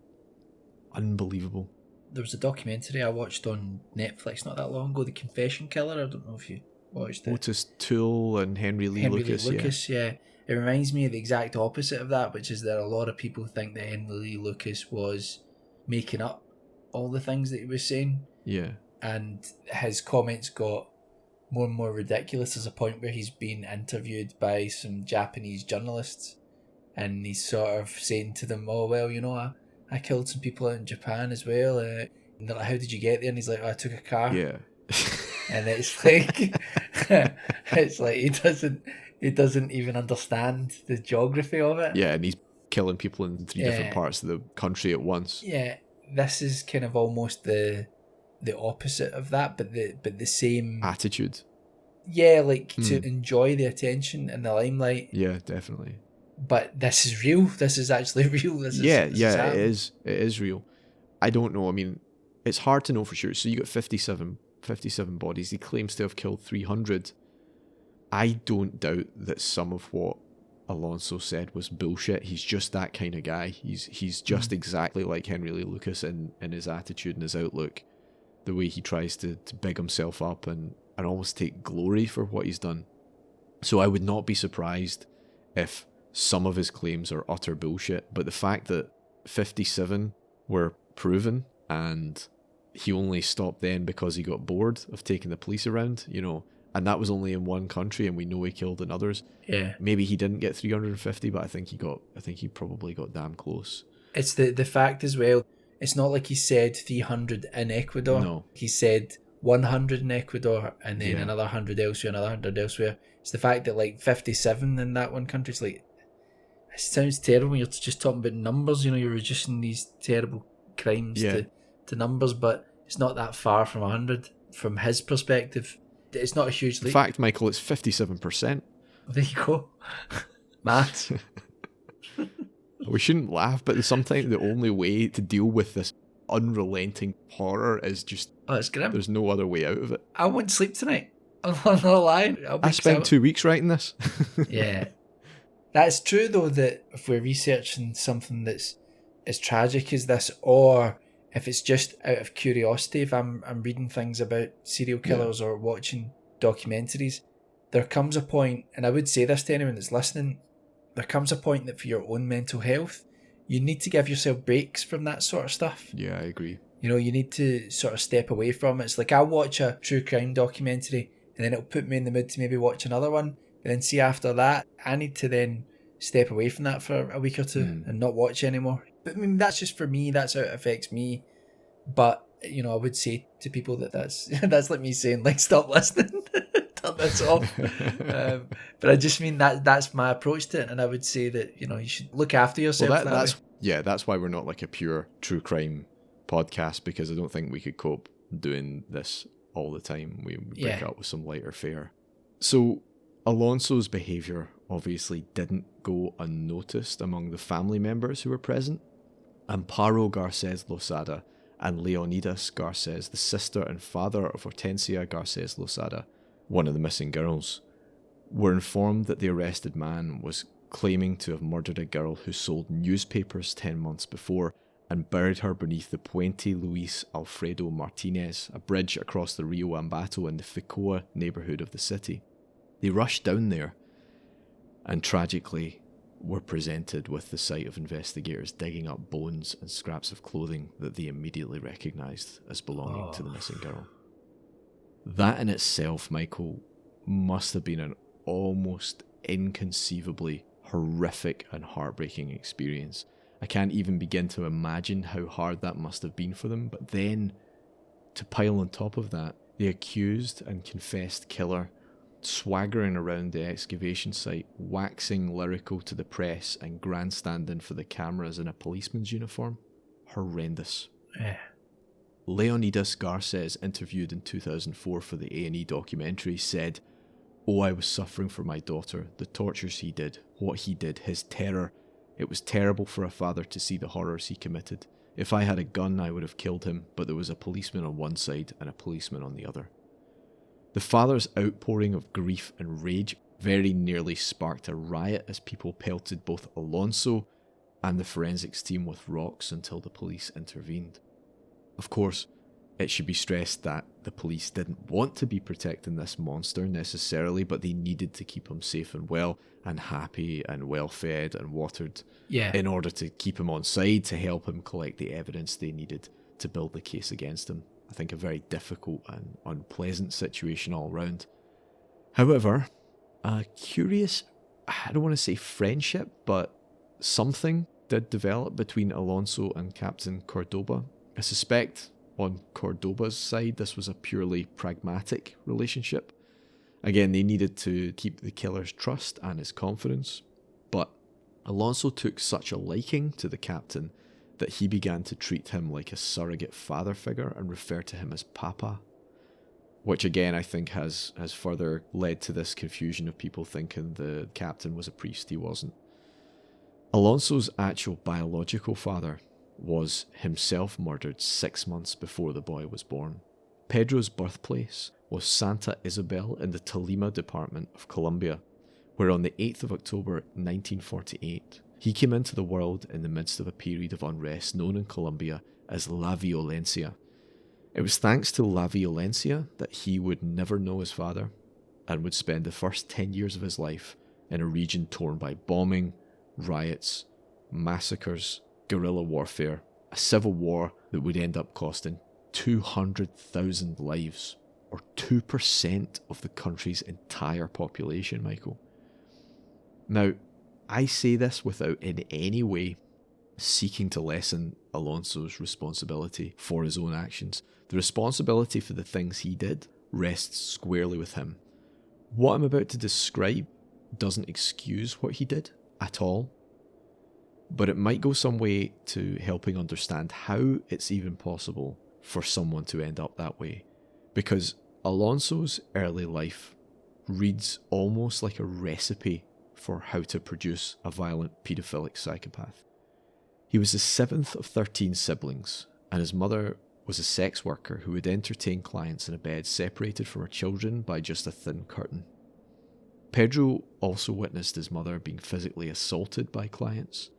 [SPEAKER 1] Unbelievable.
[SPEAKER 2] There was a documentary I watched on Netflix not that long ago, The Confession Killer. I don't know if you watched it.
[SPEAKER 1] Otis Toole and Henry Lee Lucas,
[SPEAKER 2] yeah. It reminds me of the exact opposite of that, which is that a lot of people think that Henry Lee Lucas was making up all the things that he was saying.
[SPEAKER 1] Yeah.
[SPEAKER 2] And his comments got more and more ridiculous. There's a point where he's being interviewed by some Japanese journalists, and he's sort of saying to them, I killed some people in Japan as well. And they're like, how did you get there? And he's like, I took a car.
[SPEAKER 1] Yeah.
[SPEAKER 2] And it's like, he doesn't even understand the geography of it.
[SPEAKER 1] Yeah, and he's killing people in 3 different parts of the country at once.
[SPEAKER 2] Yeah, this is kind of almost the opposite of that, but the same
[SPEAKER 1] attitude.
[SPEAKER 2] Yeah, to enjoy the attention and the limelight.
[SPEAKER 1] Yeah, definitely.
[SPEAKER 2] But this is real. This is actually real. It is real.
[SPEAKER 1] It is real. I don't know. I mean, it's hard to know for sure. So you got 57 bodies. He claims to have killed 300. I don't doubt that some of what Alonso said was bullshit. He's just that kind of guy. He's just exactly like Henry Lee Lucas in his attitude and his outlook, the way he tries to big himself up and almost take glory for what he's done. So I would not be surprised if some of his claims are utter bullshit, but the fact that 57 were proven and he only stopped then because he got bored of taking the police around, and that was only in one country, and we know he killed in others.
[SPEAKER 2] Yeah.
[SPEAKER 1] Maybe he didn't get 350, but I think he probably got damn close.
[SPEAKER 2] It's the fact as well, it's not like he said 300 in Ecuador. No. He said 100 in Ecuador and then another 100 elsewhere, another 100 elsewhere. It's the fact that like 57 in that one country, it's like, it sounds terrible when you're just talking about numbers, you're reducing these terrible crimes to numbers, but it's not that far from 100 from his perspective. It's not a huge leap.
[SPEAKER 1] In fact, Michael, it's 57%.
[SPEAKER 2] There you go. Maths.
[SPEAKER 1] We shouldn't laugh, but sometimes the only way to deal with this unrelenting horror is just...
[SPEAKER 2] Oh, it's grim.
[SPEAKER 1] There's no other way out of it.
[SPEAKER 2] I won't sleep tonight. I'm not lying.
[SPEAKER 1] I spent 2 weeks writing this.
[SPEAKER 2] Yeah. That's true, though, that if we're researching something that's as tragic as this, or if it's just out of curiosity, if I'm reading things about serial killers or watching documentaries, there comes a point, and I would say this to anyone that's listening, there comes a point that for your own mental health, you need to give yourself breaks from that sort of stuff.
[SPEAKER 1] Yeah, I agree.
[SPEAKER 2] You need to sort of step away from it. It's like I'll watch a true crime documentary and then it'll put me in the mood to maybe watch another one. And then see after that, I need to then step away from that for a week or two and not watch anymore. But I mean, that's just for me. That's how it affects me. But, I would say to people that's like me saying, like, stop listening. Turn this off. But I just mean that's my approach to it. And I would say that, you should look after yourself.
[SPEAKER 1] Well, that's why we're not like a pure true crime podcast, because I don't think we could cope doing this all the time. We break up with some lighter fare. So Alonso's behaviour obviously didn't go unnoticed among the family members who were present. Amparo Garces Losada and Leonidas Garces, the sister and father of Hortensia Garces Losada, one of the missing girls, were informed that the arrested man was claiming to have murdered a girl who sold newspapers 10 months before and buried her beneath the Puente Luis Alfredo Martinez, a bridge across the Rio Ambato in the Ficoa neighbourhood of the city. They rushed down there and tragically were presented with the sight of investigators digging up bones and scraps of clothing that they immediately recognised as belonging to the missing girl. That in itself, Michael, must have been an almost inconceivably horrific and heartbreaking experience. I can't even begin to imagine how hard that must have been for them, but then, to pile on top of that, the accused and confessed killer swaggering around the excavation site, waxing lyrical to the press and grandstanding for the cameras in a policeman's uniform. Horrendous.
[SPEAKER 2] Yeah.
[SPEAKER 1] Leonidas Garces, interviewed in 2004 for the A&E documentary, said, "Oh, I was suffering for my daughter, the tortures he did, what he did, his terror. It was terrible for a father to see the horrors he committed. If I had a gun, I would have killed him, but there was a policeman on one side and a policeman on the other." The father's outpouring of grief and rage very nearly sparked a riot as people pelted both Alonso and the forensics team with rocks until the police intervened. Of course, it should be stressed that the police didn't want to be protecting this monster necessarily, but they needed to keep him safe and well and happy and well fed and watered in order to keep him on side to help him collect the evidence they needed to build the case against him. I think a very difficult and unpleasant situation all round. However, a curious, I don't want to say friendship, but something did develop between Alonso and Captain Cordoba. I suspect on Cordoba's side this was a purely pragmatic relationship. Again, they needed to keep the killer's trust and his confidence, but Alonso took such a liking to the captain that he began to treat him like a surrogate father figure and refer to him as Papa, which again I think has further led to this confusion of people thinking the captain was a priest. He wasn't. Alonso's actual biological father was himself murdered 6 months before the boy was born. Pedro's birthplace was Santa Isabel in the Tolima department of Colombia, where on the 8th of October 1948, he came into the world in the midst of a period of unrest known in Colombia as La Violencia. It was thanks to La Violencia that he would never know his father and would spend the first 10 years of his life in a region torn by bombing, riots, massacres, guerrilla warfare, a civil war that would end up costing 200,000 lives, or 2% of the country's entire population, Michael. Now, I say this without in any way seeking to lessen Alonso's responsibility for his own actions. The responsibility for the things he did rests squarely with him. What I'm about to describe doesn't excuse what he did at all, but it might go some way to helping understand how it's even possible for someone to end up that way. Because Alonso's early life reads almost like a recipe for how to produce a violent paedophilic psychopath. He was the 7th of 13 siblings, and his mother was a sex worker who would entertain clients in a bed separated from her children by just a thin curtain. Pedro also witnessed his mother being physically assaulted by clients.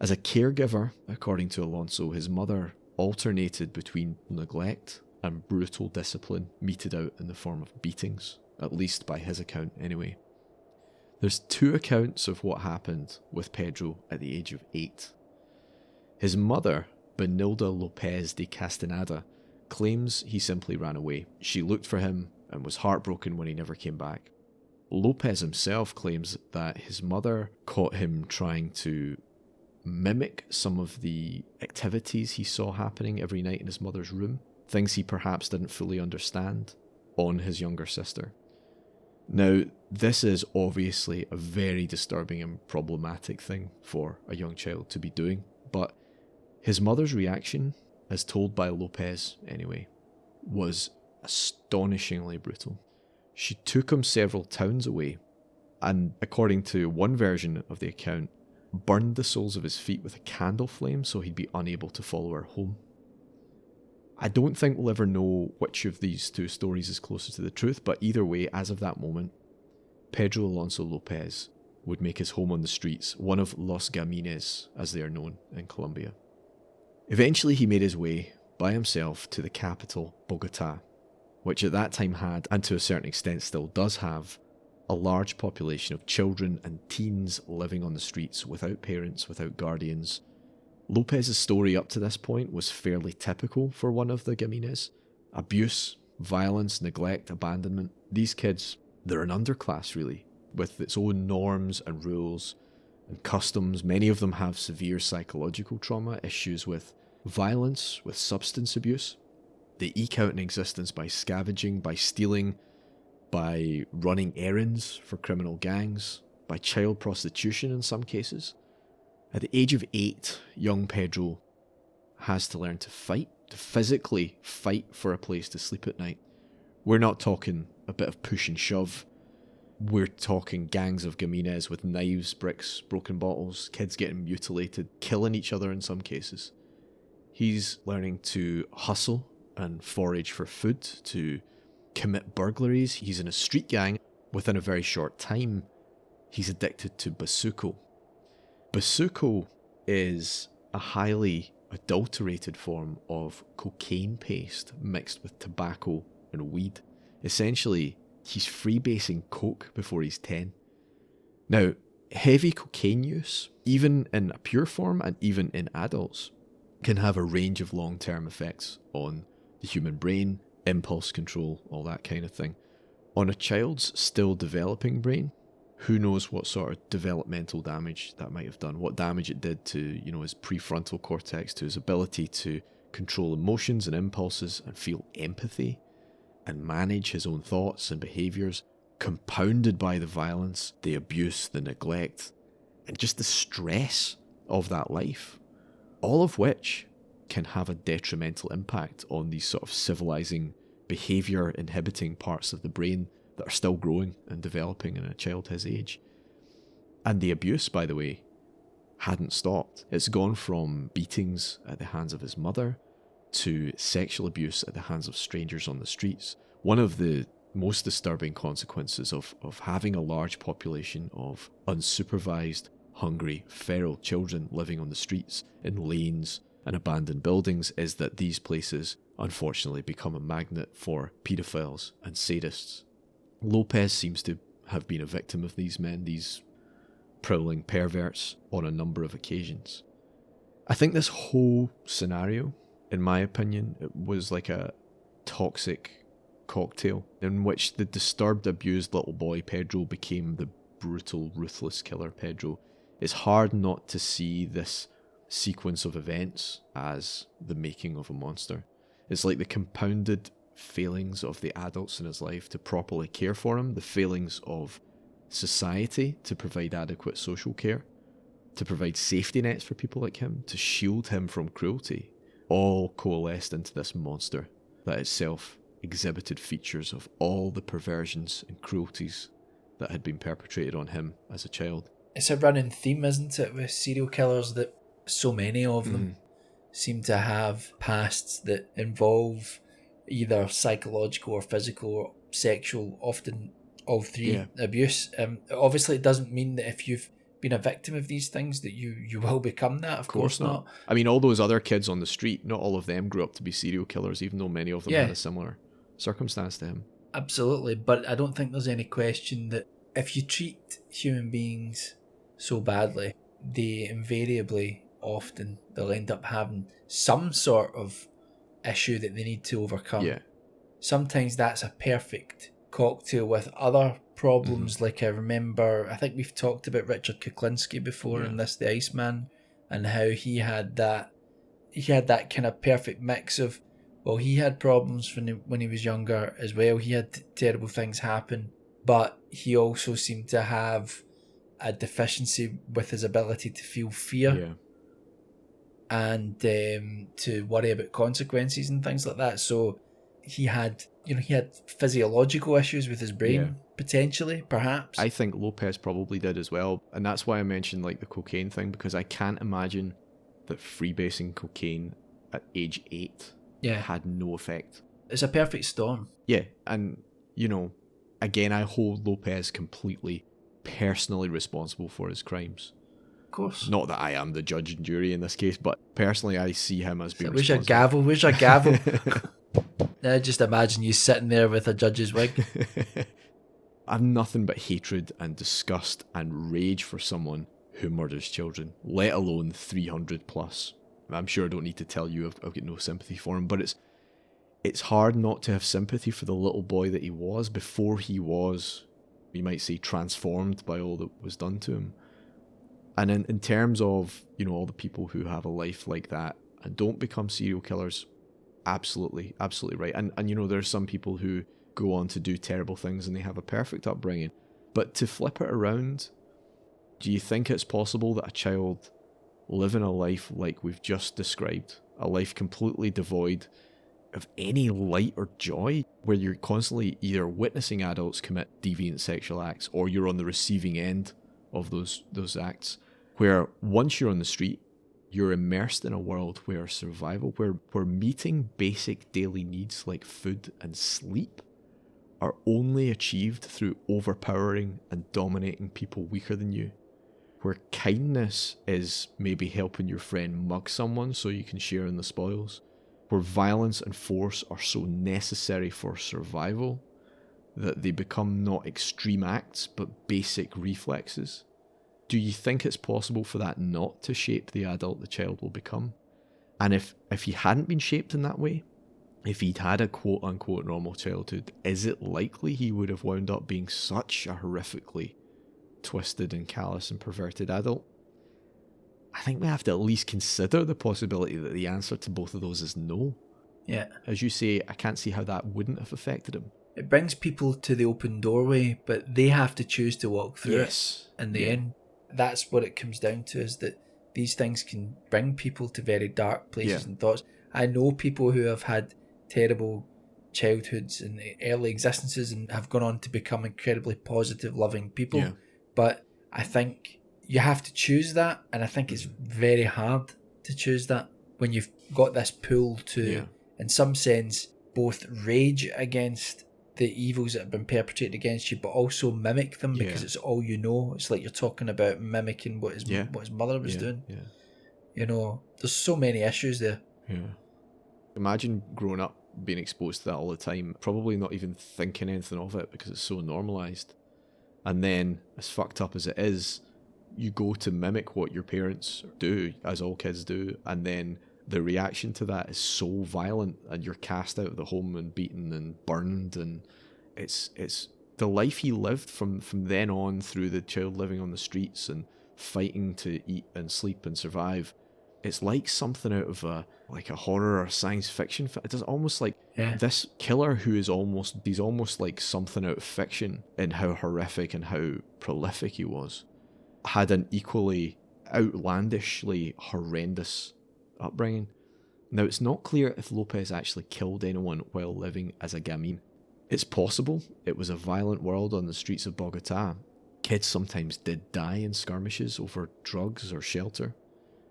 [SPEAKER 1] As a caregiver, according to Alonso, his mother alternated between neglect and brutal discipline meted out in the form of beatings, at least by his account anyway. There's 2 accounts of what happened with Pedro at the age of 8. His mother, Benilda Lopez de Castaneda, claims he simply ran away. She looked for him and was heartbroken when he never came back. Lopez himself claims that his mother caught him trying to mimic some of the activities he saw happening every night in his mother's room, things he perhaps didn't fully understand, on his younger sister. Now, this is obviously a very disturbing and problematic thing for a young child to be doing, but his mother's reaction, as told by Lopez anyway, was astonishingly brutal. She took him several towns away, and according to one version of the account, burned the soles of his feet with a candle flame so he'd be unable to follow her home. I don't think we'll ever know which of these 2 stories is closer to the truth, but either way, as of that moment, Pedro Alonso Lopez would make his home on the streets, one of Los Gamines, as they are known in Colombia. Eventually he made his way by himself to the capital, Bogota, which at that time had, and to a certain extent still does have, a large population of children and teens living on the streets without parents, without guardians. Lopez's story up to this point was fairly typical for one of the Gamines. Abuse, violence, neglect, abandonment. These kids, they're an underclass really, with its own norms and rules and customs. Many of them have severe psychological trauma, issues with violence, with substance abuse. They eke out an existence by scavenging, by stealing, by running errands for criminal gangs, by child prostitution in some cases. At the age of 8, young Pedro has to learn to fight, to physically fight for a place to sleep at night. We're not talking a bit of push and shove. We're talking gangs of gamines with knives, bricks, broken bottles, kids getting mutilated, killing each other in some cases. He's learning to hustle and forage for food, to commit burglaries. He's in a street gang. Within a very short time, he's addicted to bazuco. Bazuco is a highly adulterated form of cocaine paste mixed with tobacco and weed. Essentially, he's freebasing coke before he's 10. Now, heavy cocaine use, even in a pure form and even in adults, can have a range of long-term effects on the human brain, impulse control, all that kind of thing. On a child's still developing brain, who knows what sort of developmental damage that might have done, what damage it did to, his prefrontal cortex, to his ability to control emotions and impulses and feel empathy and manage his own thoughts and behaviours, compounded by the violence, the abuse, the neglect, and just the stress of that life, all of which can have a detrimental impact on these sort of civilizing, behaviour inhibiting parts of the brain that are still growing and developing in a child his age. And the abuse, by the way, hadn't stopped. It's gone from beatings at the hands of his mother to sexual abuse at the hands of strangers on the streets. One of the most disturbing consequences of having a large population of unsupervised, hungry, feral children living on the streets, in lanes and abandoned buildings is that these places unfortunately become a magnet for paedophiles and sadists. Lopez seems to have been a victim of these men, these prowling perverts, on a number of occasions. I think this whole scenario, in my opinion, it was like a toxic cocktail in which the disturbed, abused little boy Pedro became the brutal, ruthless killer Pedro. It's hard not to see this sequence of events as the making of a monster. It's like the compounded failings of the adults in his life to properly care for him, the failings of society to provide adequate social care, to provide safety nets for people like him, to shield him from cruelty, all coalesced into this monster that itself exhibited features of all the perversions and cruelties that had been perpetrated on him as a child.
[SPEAKER 2] It's a running theme, isn't it, with serial killers, that so many of them seem to have pasts that involve either psychological or physical or sexual, often all three, abuse. Obviously, it doesn't mean that if you've been a victim of these things that you will become that. Of course not.
[SPEAKER 1] I mean, all those other kids on the street, not all of them grew up to be serial killers, even though many of them had a similar circumstance to him.
[SPEAKER 2] Absolutely, but I don't think there's any question that if you treat human beings so badly, they invariably, often, they'll end up having some sort of issue that they need to overcome.
[SPEAKER 1] Yeah.
[SPEAKER 2] Sometimes that's a perfect cocktail with other problems. Like I think we've talked about Richard Kuklinski before in this, the Iceman, and how he had that kind of perfect mix of, well, he had problems when he was younger as well. He had terrible things happen, but he also seemed to have a deficiency with his ability to feel fear and to worry about consequences and things like that. So he had physiological issues with his brain, potentially, perhaps.
[SPEAKER 1] I think Lopez probably did as well, and that's why I mentioned like the cocaine thing, because I can't imagine that freebasing cocaine at age 8 had no effect.
[SPEAKER 2] It's a perfect storm.
[SPEAKER 1] Yeah, and again, I hold Lopez completely personally responsible for his crimes.
[SPEAKER 2] Of course.
[SPEAKER 1] Not that I am the judge and jury in this case, but personally I see him as being
[SPEAKER 2] Where's
[SPEAKER 1] responsible.
[SPEAKER 2] Where's your gavel? Now just imagine you sitting there with a judge's wig.
[SPEAKER 1] I've nothing but hatred and disgust and rage for someone who murders children, let alone 300 plus. I'm sure I don't need to tell you I've got no sympathy for him, but it's hard not to have sympathy for the little boy that he was before he was, we might say, transformed by all that was done to him. And in terms of, all the people who have a life like that and don't become serial killers, absolutely right. And there's some people who go on to do terrible things and they have a perfect upbringing. But to flip it around, do you think it's possible that a child living a life like we've just described, a life completely devoid of any light or joy, where you're constantly either witnessing adults commit deviant sexual acts or you're on the receiving end of those acts, where once you're on the street, you're immersed in a world where survival, where meeting basic daily needs like food and sleep are only achieved through overpowering and dominating people weaker than you, where kindness is maybe helping your friend mug someone so you can share in the spoils, where violence and force are so necessary for survival that they become not extreme acts but basic reflexes. Do you think it's possible for that not to shape the adult the child will become? And if he hadn't been shaped in that way, if he'd had a quote-unquote normal childhood, is it likely he would have wound up being such a horrifically twisted and callous and perverted adult? I think we have to at least consider the possibility that the answer to both of those is no.
[SPEAKER 2] Yeah.
[SPEAKER 1] As you say, I can't see how that wouldn't have affected him.
[SPEAKER 2] It brings people to the open doorway, but they have to choose to walk through it in the end. That's what it comes down to, is that these things can bring people to very dark places and thoughts. I know people who have had terrible childhoods and early existences and have gone on to become incredibly positive, loving people. Yeah. But I think you have to choose that, and I think it's very hard to choose that when you've got this pull to, in some sense, both rage against the evils that have been perpetrated against you, but also mimic them because it's all you know. It's like you're talking about mimicking what his mother was doing.
[SPEAKER 1] Yeah.
[SPEAKER 2] You know, there's so many issues there.
[SPEAKER 1] Yeah. Imagine growing up being exposed to that all the time, probably not even thinking anything of it because it's so normalised. And then, as fucked up as it is, you go to mimic what your parents do, as all kids do, and then the reaction to that is so violent, and you're cast out of the home and beaten and burned, and it's the life he lived from then on, through the child living on the streets and fighting to eat and sleep and survive. It's like something out of a horror or science fiction. It is almost like this killer he's almost like something out of fiction in how horrific and how prolific he was, had an equally outlandishly horrendous upbringing. Now, it's not clear if Lopez actually killed anyone while living as a gamine. It's possible. It was a violent world on the streets of Bogota. Kids sometimes did die in skirmishes over drugs or shelter.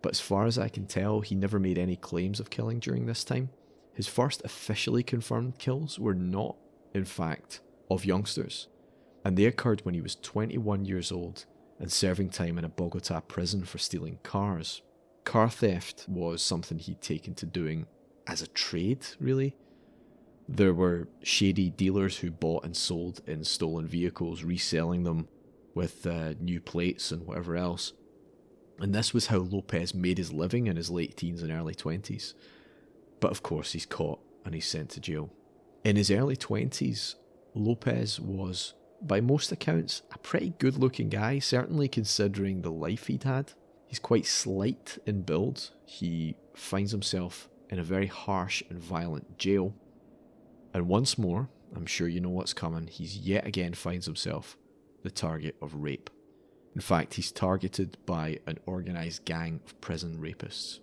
[SPEAKER 1] But as far as I can tell, he never made any claims of killing during this time. His first officially confirmed kills were not, in fact, of youngsters. And they occurred when he was 21 years old and serving time in a Bogota prison for stealing cars. Car theft was something he'd taken to doing as a trade, really. There were shady dealers who bought and sold in stolen vehicles, reselling them with new plates and whatever else. And this was how Lopez made his living in his late teens and early 20s. But of course, he's caught and he's sent to jail. In his early 20s, Lopez was, by most accounts, a pretty good-looking guy, certainly considering the life he'd had. He's quite slight in build. He finds himself in a very harsh and violent jail. And once more, I'm sure you know what's coming, he's yet again finds himself the target of rape. In fact, he's targeted by an organised gang of prison rapists.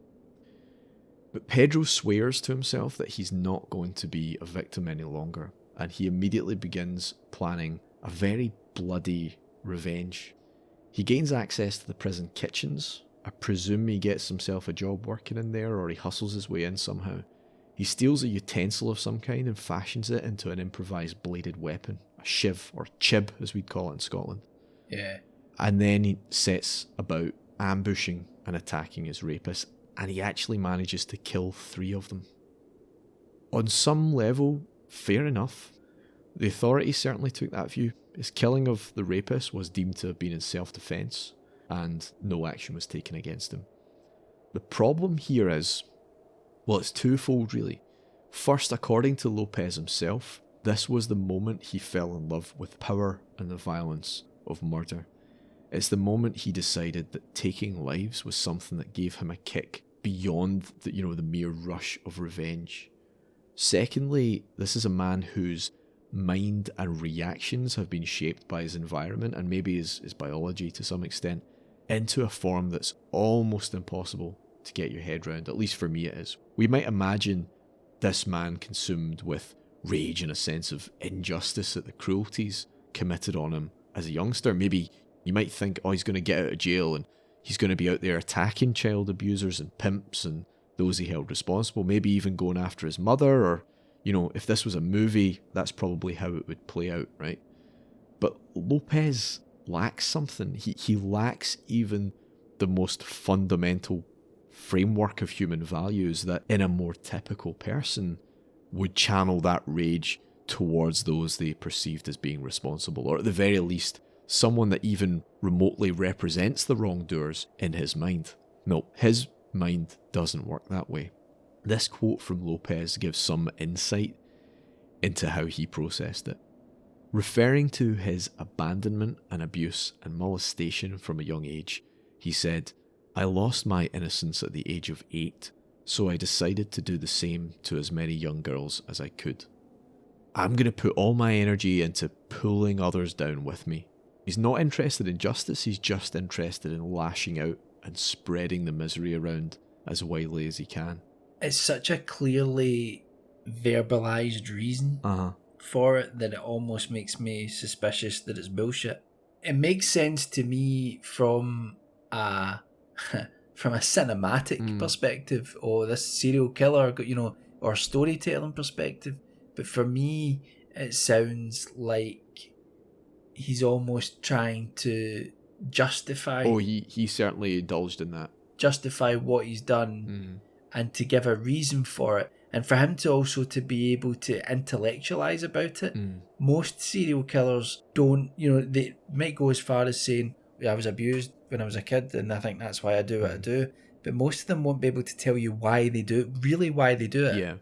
[SPEAKER 1] But Pedro swears to himself that he's not going to be a victim any longer, and he immediately begins planning a very bloody revenge. He gains access to the prison kitchens. I presume he gets himself a job working in there, or he hustles his way in somehow. He steals a utensil of some kind and fashions it into an improvised bladed weapon, a shiv, or chib as we'd call it in Scotland.
[SPEAKER 2] Yeah.
[SPEAKER 1] And then he sets about ambushing and attacking his rapists, and he actually manages to kill 3 of them. On some level, fair enough. The authorities certainly took that view. His killing of the rapist was deemed to have been in self-defence, and no action was taken against him. The problem here is, well, it's twofold really. First, according to Lopez himself, this was the moment he fell in love with power and the violence of murder. It's the moment he decided that taking lives was something that gave him a kick beyond the mere rush of revenge. Secondly, this is a man whose mind and reactions have been shaped by his environment, and maybe his biology to some extent, into a form that's almost impossible to get your head round. At least for me it is. We might imagine this man consumed with rage and a sense of injustice at the cruelties committed on him as a youngster. Maybe you might think, oh, he's going to get out of jail and he's going to be out there attacking child abusers and pimps and those he held responsible, maybe even going after his mother, or, if this was a movie, that's probably how it would play out, right? But Lopez lacks something. He lacks even the most fundamental framework of human values that in a more typical person would channel that rage towards those they perceived as being responsible, or at the very least, someone that even remotely represents the wrongdoers in his mind. No, his mind doesn't work that way. This quote from Lopez gives some insight into how he processed it. Referring to his abandonment and abuse and molestation from a young age, he said, "I lost my innocence at the age of 8, so I decided to do the same to as many young girls as I could. I'm going to put all my energy into pulling others down with me." He's not interested in justice, he's just interested in lashing out and spreading the misery around as widely as he can.
[SPEAKER 2] It's such a clearly verbalized reason for it that it almost makes me suspicious that it's bullshit. It makes sense to me from from a cinematic perspective, or this serial killer, or storytelling perspective. But for me, it sounds like he's almost trying to justify.
[SPEAKER 1] Oh, he certainly indulged in that.
[SPEAKER 2] Justify what he's done, and to give a reason for it, and for him to also to be able to intellectualize about it. Most serial killers don't, they might go as far as saying, I was abused when I was a kid and I think that's why I do what I do, but most of them won't be able to tell you why they do it, really why they do it.
[SPEAKER 1] Yeah.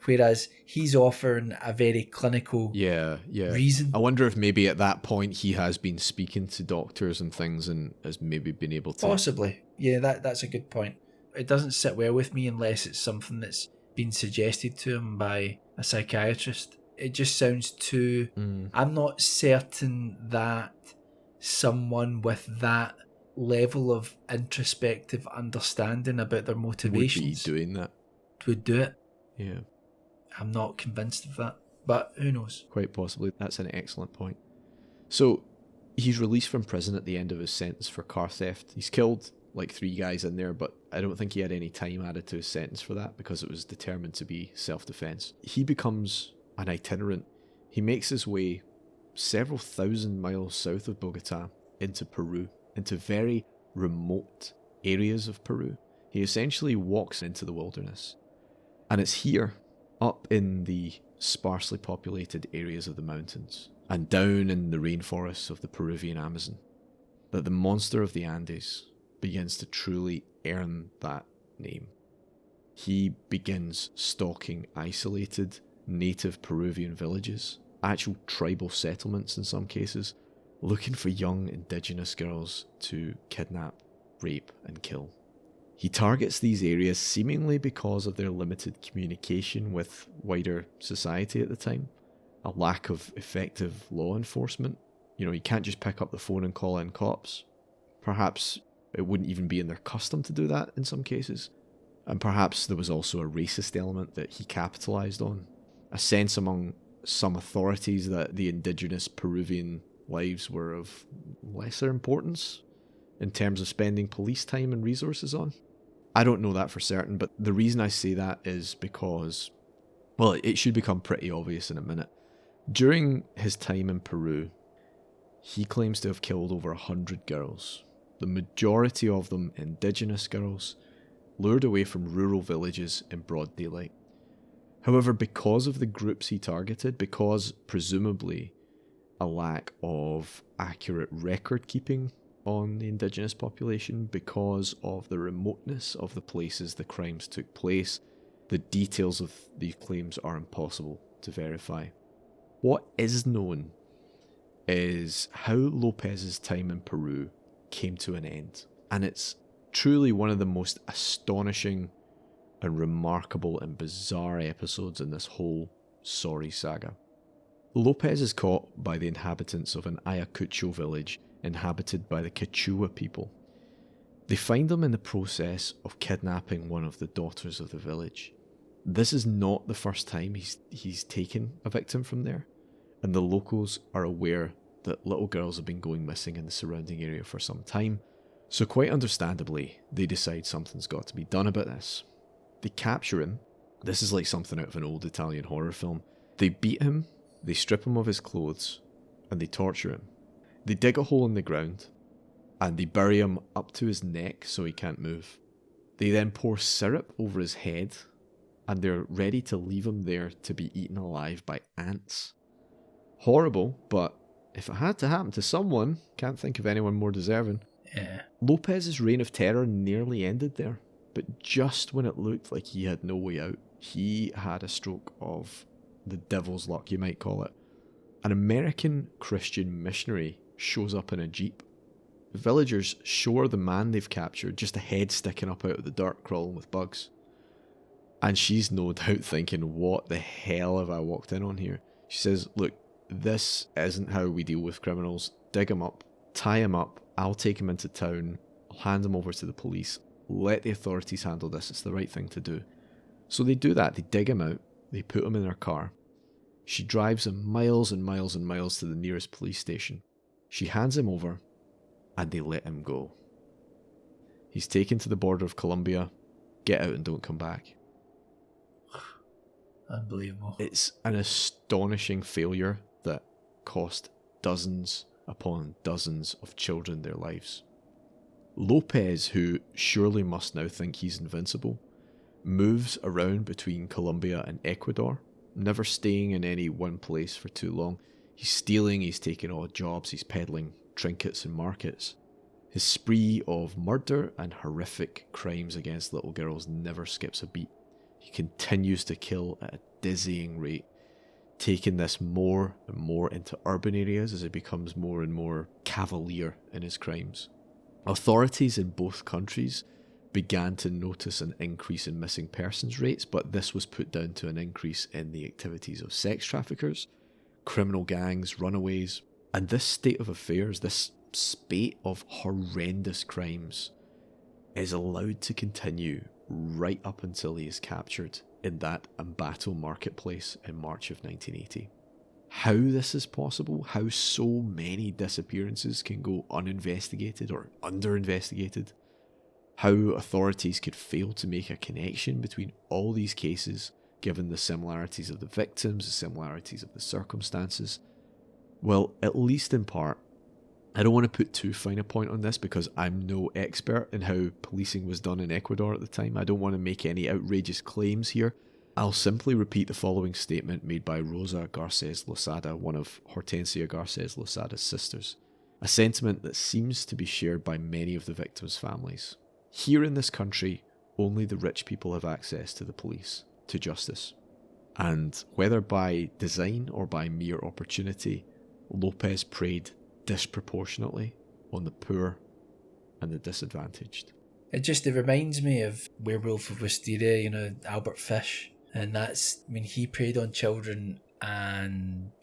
[SPEAKER 2] Whereas he's offering a very clinical reason.
[SPEAKER 1] I wonder if maybe at that point he has been speaking to doctors and things and has maybe been able to...
[SPEAKER 2] Possibly. Yeah, that's a good point. It doesn't sit well with me unless it's something that's been suggested to him by a psychiatrist. It just sounds too... I'm not certain that someone with that level of introspective understanding about their motivations
[SPEAKER 1] would be doing that.
[SPEAKER 2] Would do it.
[SPEAKER 1] Yeah.
[SPEAKER 2] I'm not convinced of that, but who knows?
[SPEAKER 1] Quite possibly. That's an excellent point. So, he's released from prison at the end of his sentence for car theft. He's killed like 3 guys in there, but I don't think he had any time added to his sentence for that because it was determined to be self-defense. He becomes an itinerant. He makes his way several thousand miles south of Bogota into Peru, into very remote areas of Peru. He essentially walks into the wilderness. And it's here, up in the sparsely populated areas of the mountains and down in the rainforests of the Peruvian Amazon, that the monster of the Andes begins to truly earn that name. He begins stalking isolated native Peruvian villages, actual tribal settlements in some cases, looking for young indigenous girls to kidnap, rape, and kill. He targets these areas seemingly because of their limited communication with wider society at the time, a lack of effective law enforcement. You can't just pick up the phone and call in cops. Perhaps it wouldn't even be in their custom to do that in some cases. And perhaps there was also a racist element that he capitalized on, a sense among some authorities that the indigenous Peruvian lives were of lesser importance in terms of spending police time and resources on. I don't know that for certain, but the reason I say that is because, well, it should become pretty obvious in a minute. During his time in Peru, he claims to have killed over 100 girls, the majority of them indigenous girls, lured away from rural villages in broad daylight. However, because of the groups he targeted, because presumably a lack of accurate record keeping on the indigenous population, because of the remoteness of the places the crimes took place, the details of these claims are impossible to verify. What is known is how Lopez's time in Peru came to an end, and it's truly one of the most astonishing and remarkable and bizarre episodes in this whole sorry saga. Lopez is caught by the inhabitants of an Ayacucho village inhabited by the Quechua people. They find him in the process of kidnapping one of the daughters of the village. This is not the first time he's taken a victim from there, and the locals are aware that little girls have been going missing in the surrounding area for some time, so quite understandably, they decide something's got to be done about this. They capture him. This is like something out of an old Italian horror film. They beat him, they strip him of his clothes, and they torture him. They dig a hole in the ground, and they bury him up to his neck so he can't move. They then pour syrup over his head, and they're ready to leave him there to be eaten alive by ants. Horrible, but if it had to happen to someone, can't think of anyone more deserving.
[SPEAKER 2] Yeah.
[SPEAKER 1] Lopez's reign of terror nearly ended there, but just when it looked like he had no way out, he had a stroke of the devil's luck, you might call it. An American Christian missionary shows up in a jeep. The villagers show her the man they've captured, just a head sticking up out of the dirt, crawling with bugs. And she's no doubt thinking, what the hell have I walked in on here? She says, look, this isn't how we deal with criminals. Dig him up, tie him up, I'll take him into town, I'll hand him over to the police, let the authorities handle this, it's the right thing to do. So they do that, they dig him out, they put him in their car. She drives him miles and miles and miles to the nearest police station. She hands him over, and they let him go. He's taken to the border of Colombia. Get out and don't come back.
[SPEAKER 2] Unbelievable.
[SPEAKER 1] It's an astonishing failure that cost dozens upon dozens of children their lives. Lopez, who surely must now think he's invincible, moves around between Colombia and Ecuador, never staying in any one place for too long. He's stealing, he's taking odd jobs, he's peddling trinkets in markets. His spree of murder and horrific crimes against little girls never skips a beat. He continues to kill at a dizzying rate, taking this more and more into urban areas as he becomes more and more cavalier in his crimes. Authorities in both countries began to notice an increase in missing persons rates, but this was put down to an increase in the activities of sex traffickers, criminal gangs, runaways, and this state of affairs, this spate of horrendous crimes, is allowed to continue right up until he is captured in that Ambato marketplace in March of 1980. How this is possible, how so many disappearances can go uninvestigated or underinvestigated, how authorities could fail to make a connection between all these cases given the similarities of the victims, the similarities of the circumstances, well, at least in part, I don't want to put too fine a point on this because I'm no expert in how policing was done in Ecuador at the time. I don't want to make any outrageous claims here. I'll simply repeat the following statement made by Rosa Garces Losada, one of Hortensia Garces Losada's sisters. A sentiment that seems to be shared by many of the victims' families. Here in this country, only the rich people have access to the police, to justice. And whether by design or by mere opportunity, Lopez preyed disproportionately on the poor and the disadvantaged.
[SPEAKER 2] It reminds me of Werewolf of Wisteria, Albert Fish. And he preyed on children, and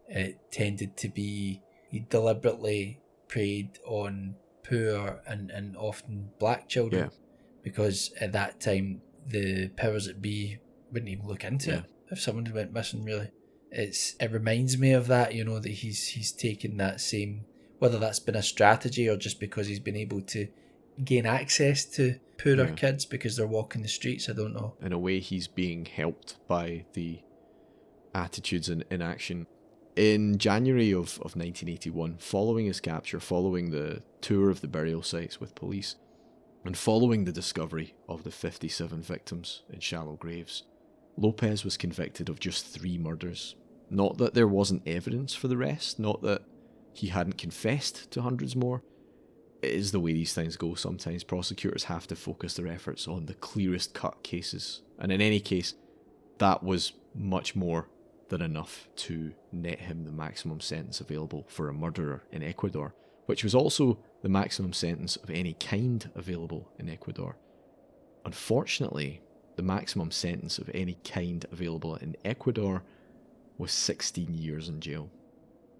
[SPEAKER 2] it tended to be, he deliberately preyed on poor and often black children.
[SPEAKER 1] Yeah.
[SPEAKER 2] Because at that time, the powers that be wouldn't even look into it if someone went missing, really. It reminds me of that, that he's taken that same, whether that's been a strategy or just because he's been able to gain access to poorer kids because they're walking the streets, I don't know.
[SPEAKER 1] In a way, he's being helped by the attitudes and inaction. In January of 1981, following his capture, following the tour of the burial sites with police, and following the discovery of the 57 victims in shallow graves, Lopez was convicted of just 3 murders. Not that there wasn't evidence for the rest, not that he hadn't confessed to hundreds more. It is the way these things go sometimes. Prosecutors have to focus their efforts on the clearest cut cases. And in any case, that was much more than enough to net him the maximum sentence available for a murderer in Ecuador, which was also the maximum sentence of any kind available in Ecuador. Unfortunately, the maximum sentence of any kind available in Ecuador was 16 years in jail.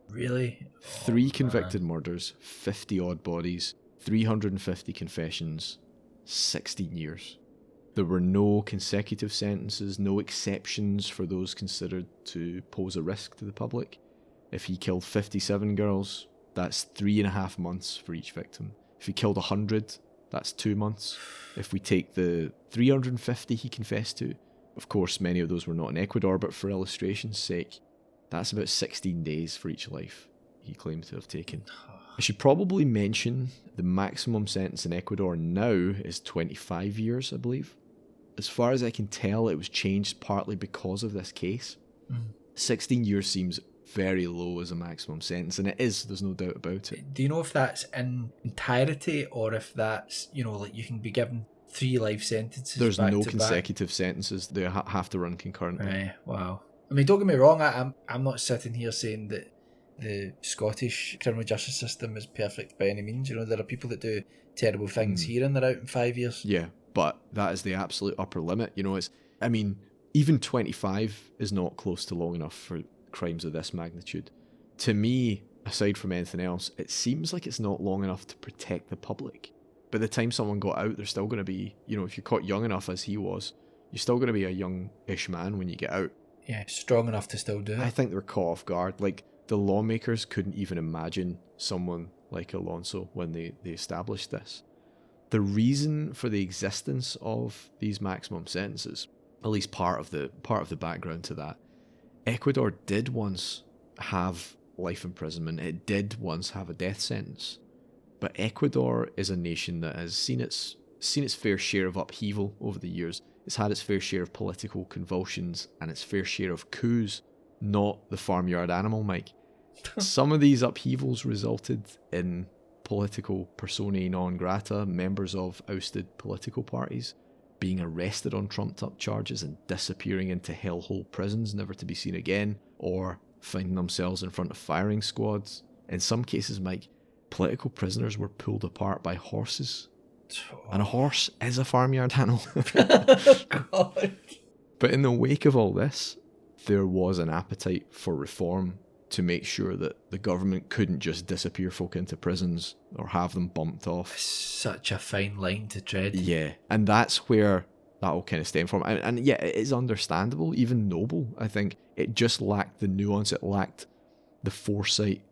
[SPEAKER 2] Really?
[SPEAKER 1] 3 convicted murders, 50 odd bodies, 350 confessions, 16 years. There were no consecutive sentences, no exceptions for those considered to pose a risk to the public. If he killed 57 girls, that's 3.5 months for each victim. If he killed 100, that's 2 months. If we take the 350 he confessed to, of course many of those were not in Ecuador, but for illustration's sake, that's about 16 days for each life he claimed to have taken. I should probably mention the maximum sentence in Ecuador now is 25 years, I believe. As far as I can tell, it was changed partly because of this case. 16 years seems very low as a maximum sentence, and it is, there's no doubt about it.
[SPEAKER 2] Do you know if that's in entirety or if that's, like you can be given 3 life sentences?
[SPEAKER 1] There's
[SPEAKER 2] back
[SPEAKER 1] no
[SPEAKER 2] to
[SPEAKER 1] consecutive sentences. They have to run concurrently.
[SPEAKER 2] Right, wow. I mean, don't get me wrong, I'm not sitting here saying that the Scottish criminal justice system is perfect by any means. There are people that do terrible things here and they're out in 5 years.
[SPEAKER 1] Yeah, but that is the absolute upper limit. Even 25 is not close to long enough for crimes of this magnitude. To me, aside from anything else, it seems like it's not long enough to protect the public. By the time someone got out, they're still going to be, if you're caught young enough as he was, you're still going to be a young-ish man when you get out.
[SPEAKER 2] Yeah, strong enough to still do it.
[SPEAKER 1] I think they were caught off guard. The lawmakers couldn't even imagine someone like Alonso when they established this. The reason for the existence of these maximum sentences, at least part of the background to that, Ecuador did once have life imprisonment. It did once have a death sentence. But Ecuador is a nation that has seen its fair share of upheaval over the years. It's had its fair share of political convulsions and its fair share of coups, not the farmyard animal, Mike. Some of these upheavals resulted in political personae non grata, members of ousted political parties, being arrested on trumped-up charges and disappearing into hellhole prisons never to be seen again, or finding themselves in front of firing squads. In some cases, Mike, political prisoners were pulled apart by horses. And a horse is a farmyard animal.
[SPEAKER 2] God.
[SPEAKER 1] But in the wake of all this, there was an appetite for reform to make sure that the government couldn't just disappear folk into prisons or have them bumped off.
[SPEAKER 2] Such a fine line to tread.
[SPEAKER 1] Yeah, and that's where that all kind of stemmed from. And yeah, it is understandable, even noble, I think. It just lacked the nuance, it lacked the foresight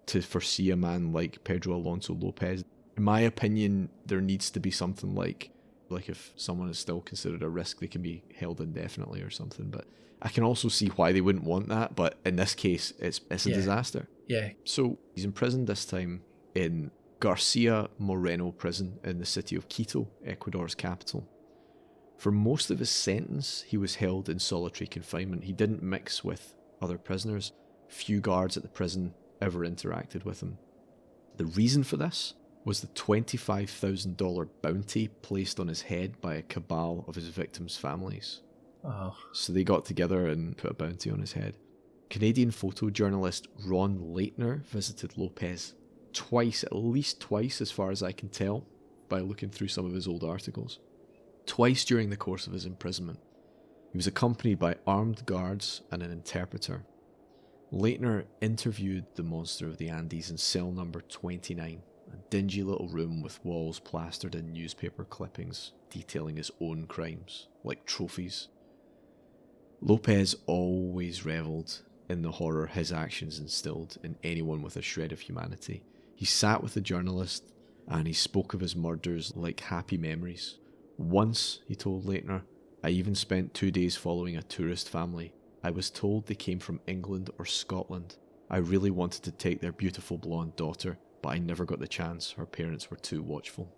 [SPEAKER 1] to foresee a man like Pedro Alonso López. In my opinion, there needs to be something like if someone is still considered a risk, they can be held indefinitely or something. But I can also see why they wouldn't want that. But in this case, it's a disaster.
[SPEAKER 2] Yeah.
[SPEAKER 1] So he's imprisoned this time in Garcia Moreno prison in the city of Quito, Ecuador's capital. For most of his sentence, he was held in solitary confinement. He didn't mix with other prisoners. Few guards at the prison ever interacted with him. The reason for this was the $25,000 bounty placed on his head by a cabal of his victims' families.
[SPEAKER 2] Oh.
[SPEAKER 1] So they got together and put a bounty on his head. Canadian photojournalist Ron Leitner visited López twice, at least twice as far as I can tell, by looking through some of his old articles. Twice during the course of his imprisonment. He was accompanied by armed guards and an interpreter. Leitner interviewed the monster of the Andes in cell number 29, a dingy little room with walls plastered in newspaper clippings detailing his own crimes, like trophies. López always revelled in the horror his actions instilled in anyone with a shred of humanity. He sat with the journalist and he spoke of his murders like happy memories. Once, he told Leitner, I even spent 2 days following a tourist family. I was told they came from England or Scotland. I really wanted to take their beautiful blonde daughter, but I never got the chance. Her parents were too watchful.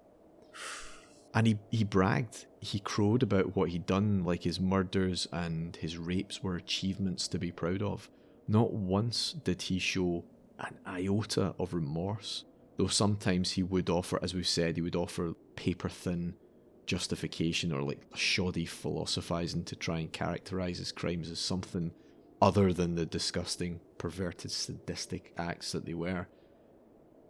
[SPEAKER 1] And he bragged. He crowed about what he'd done, like his murders and his rapes were achievements to be proud of. Not once did he show an iota of remorse, though sometimes he would offer, as we've said, he would offer paper-thin justification or like shoddy philosophizing to try and characterize his crimes as something other than the disgusting, perverted, sadistic acts that they were.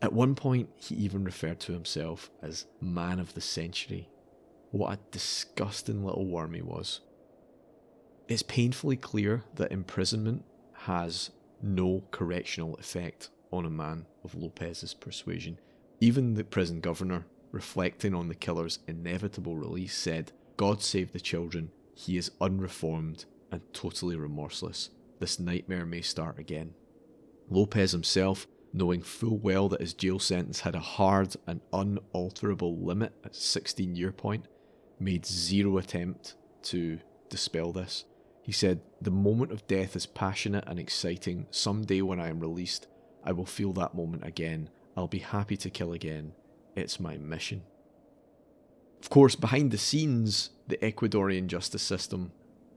[SPEAKER 1] At one point, he even referred to himself as Man of the Century. What a disgusting little worm he was. It's painfully clear that imprisonment has no correctional effect on a man of López's persuasion. Even the prison governor, reflecting on the killer's inevitable release, said, God save the children, he is unreformed and totally remorseless. This nightmare may start again. López himself, knowing full well that his jail sentence had a hard and unalterable limit at 16-year point, made zero attempt to dispel this. He said, the moment of death is passionate and exciting. Someday when I am released, I will feel that moment again. I'll be happy to kill again. It's my mission. Of course, behind the scenes, the Ecuadorian justice system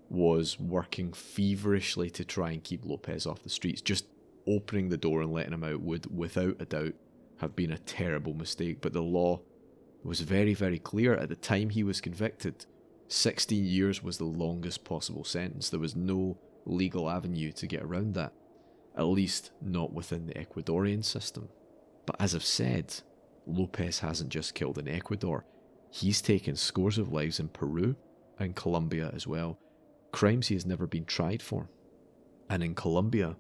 [SPEAKER 1] was working feverishly to try and keep López off the streets. Just opening the door and letting him out would, without a doubt, have been a terrible mistake. But the law was very, very clear. At the time he was convicted, 16 years was the longest possible sentence. There was no legal avenue to get around that. At least not within the Ecuadorian system. But as I've said, López hasn't just killed in Ecuador. He's taken scores of lives in Peru and Colombia as well. Crimes he has never been tried for. And in Colombia,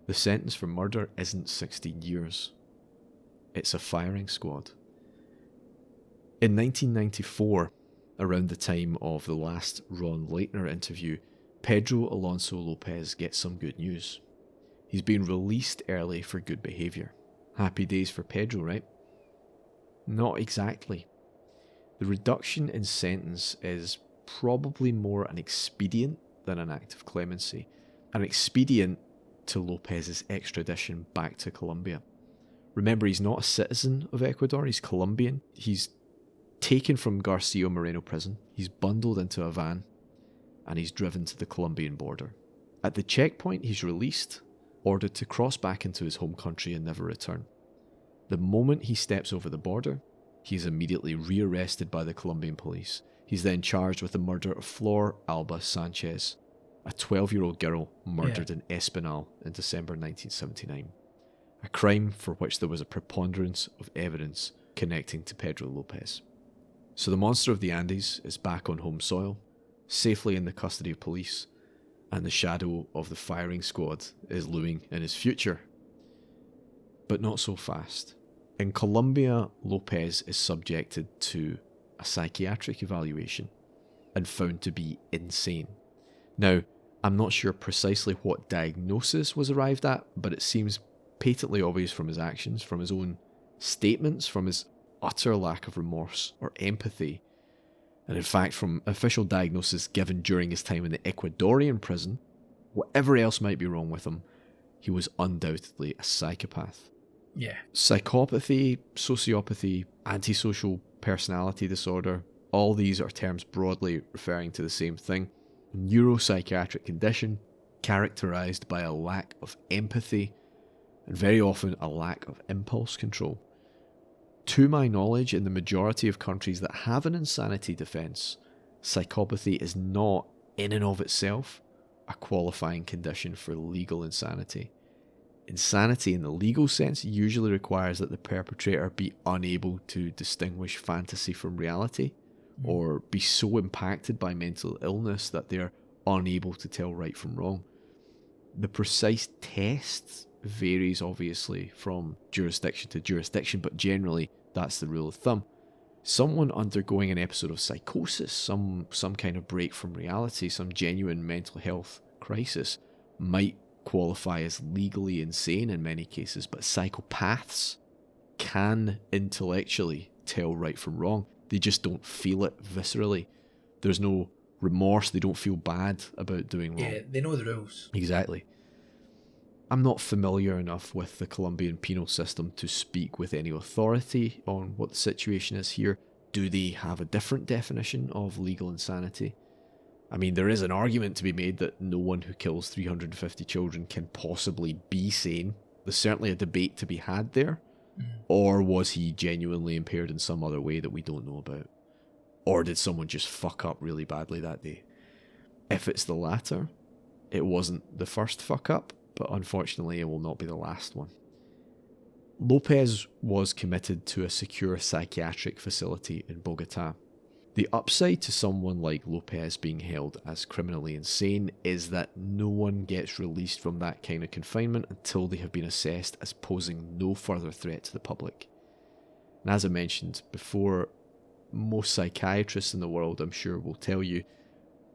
[SPEAKER 1] the sentence for murder isn't 16 years. It's a firing squad. In 1994, around the time of the last Ron Leitner interview, Pedro Alonso López gets some good news. He's been released early for good behaviour. Happy days for Pedro, right? Not exactly. The reduction in sentence is probably more an expedient than an act of clemency. An expedient to Lopez's extradition back to Colombia. Remember, he's not a citizen of Ecuador, he's Colombian. He's taken from Garcia Moreno prison, he's bundled into a van, and he's driven to the Colombian border. At the checkpoint, he's released, ordered to cross back into his home country and never return. The moment he steps over the border, he's immediately rearrested by the Colombian police. He's then charged with the murder of Flor Alba Sanchez, a 12-year-old girl murdered in Espinal in December 1979. A crime for which there was a preponderance of evidence connecting to Pedro Lopez. So the monster of the Andes is back on home soil, safely in the custody of police, and the shadow of the firing squad is looming in his future. But not so fast. In Colombia, Lopez is subjected to a psychiatric evaluation and found to be insane. Now, I'm not sure precisely what diagnosis was arrived at, but it seems patently obvious from his actions, from his own statements, from his utter lack of remorse or empathy, and in fact from official diagnosis given during his time in the Ecuadorian prison. Whatever else might be wrong with him, he was undoubtedly a psychopath.
[SPEAKER 2] Yeah.
[SPEAKER 1] Psychopathy, sociopathy, antisocial personality disorder, all these are terms broadly referring to the same thing. Neuropsychiatric condition characterized by a lack of empathy and very often a lack of impulse control. To my knowledge, in the majority of countries that have an insanity defence, psychopathy is not, in and of itself, a qualifying condition for legal insanity. Insanity in the legal sense usually requires that the perpetrator be unable to distinguish fantasy from reality, or be so impacted by mental illness that they're unable to tell right from wrong. The precise test varies obviously from jurisdiction to jurisdiction, but generally that's the rule of thumb. Someone undergoing an episode of psychosis, some kind of break from reality, some genuine mental health crisis, might qualify as legally insane in many cases, but psychopaths can intellectually tell right from wrong. They just don't feel it viscerally. There's no remorse. They don't feel bad about doing wrong.
[SPEAKER 2] Yeah, they know the rules.
[SPEAKER 1] Exactly. I'm not familiar enough with the Colombian penal system to speak with any authority on what the situation is here. Do they have a different definition of legal insanity? I mean, there is an argument to be made that no one who kills 350 children can possibly be sane. There's certainly a debate to be had there. Or was he genuinely impaired in some other way that we don't know about? Or did someone just fuck up really badly that day? If it's the latter, it wasn't the first fuck up, but unfortunately it will not be the last one. Lopez was committed to a secure psychiatric facility in Bogota. The upside to someone like Lopez being held as criminally insane is that no one gets released from that kind of confinement until they have been assessed as posing no further threat to the public. And as I mentioned before, most psychiatrists in the world, I'm sure, will tell you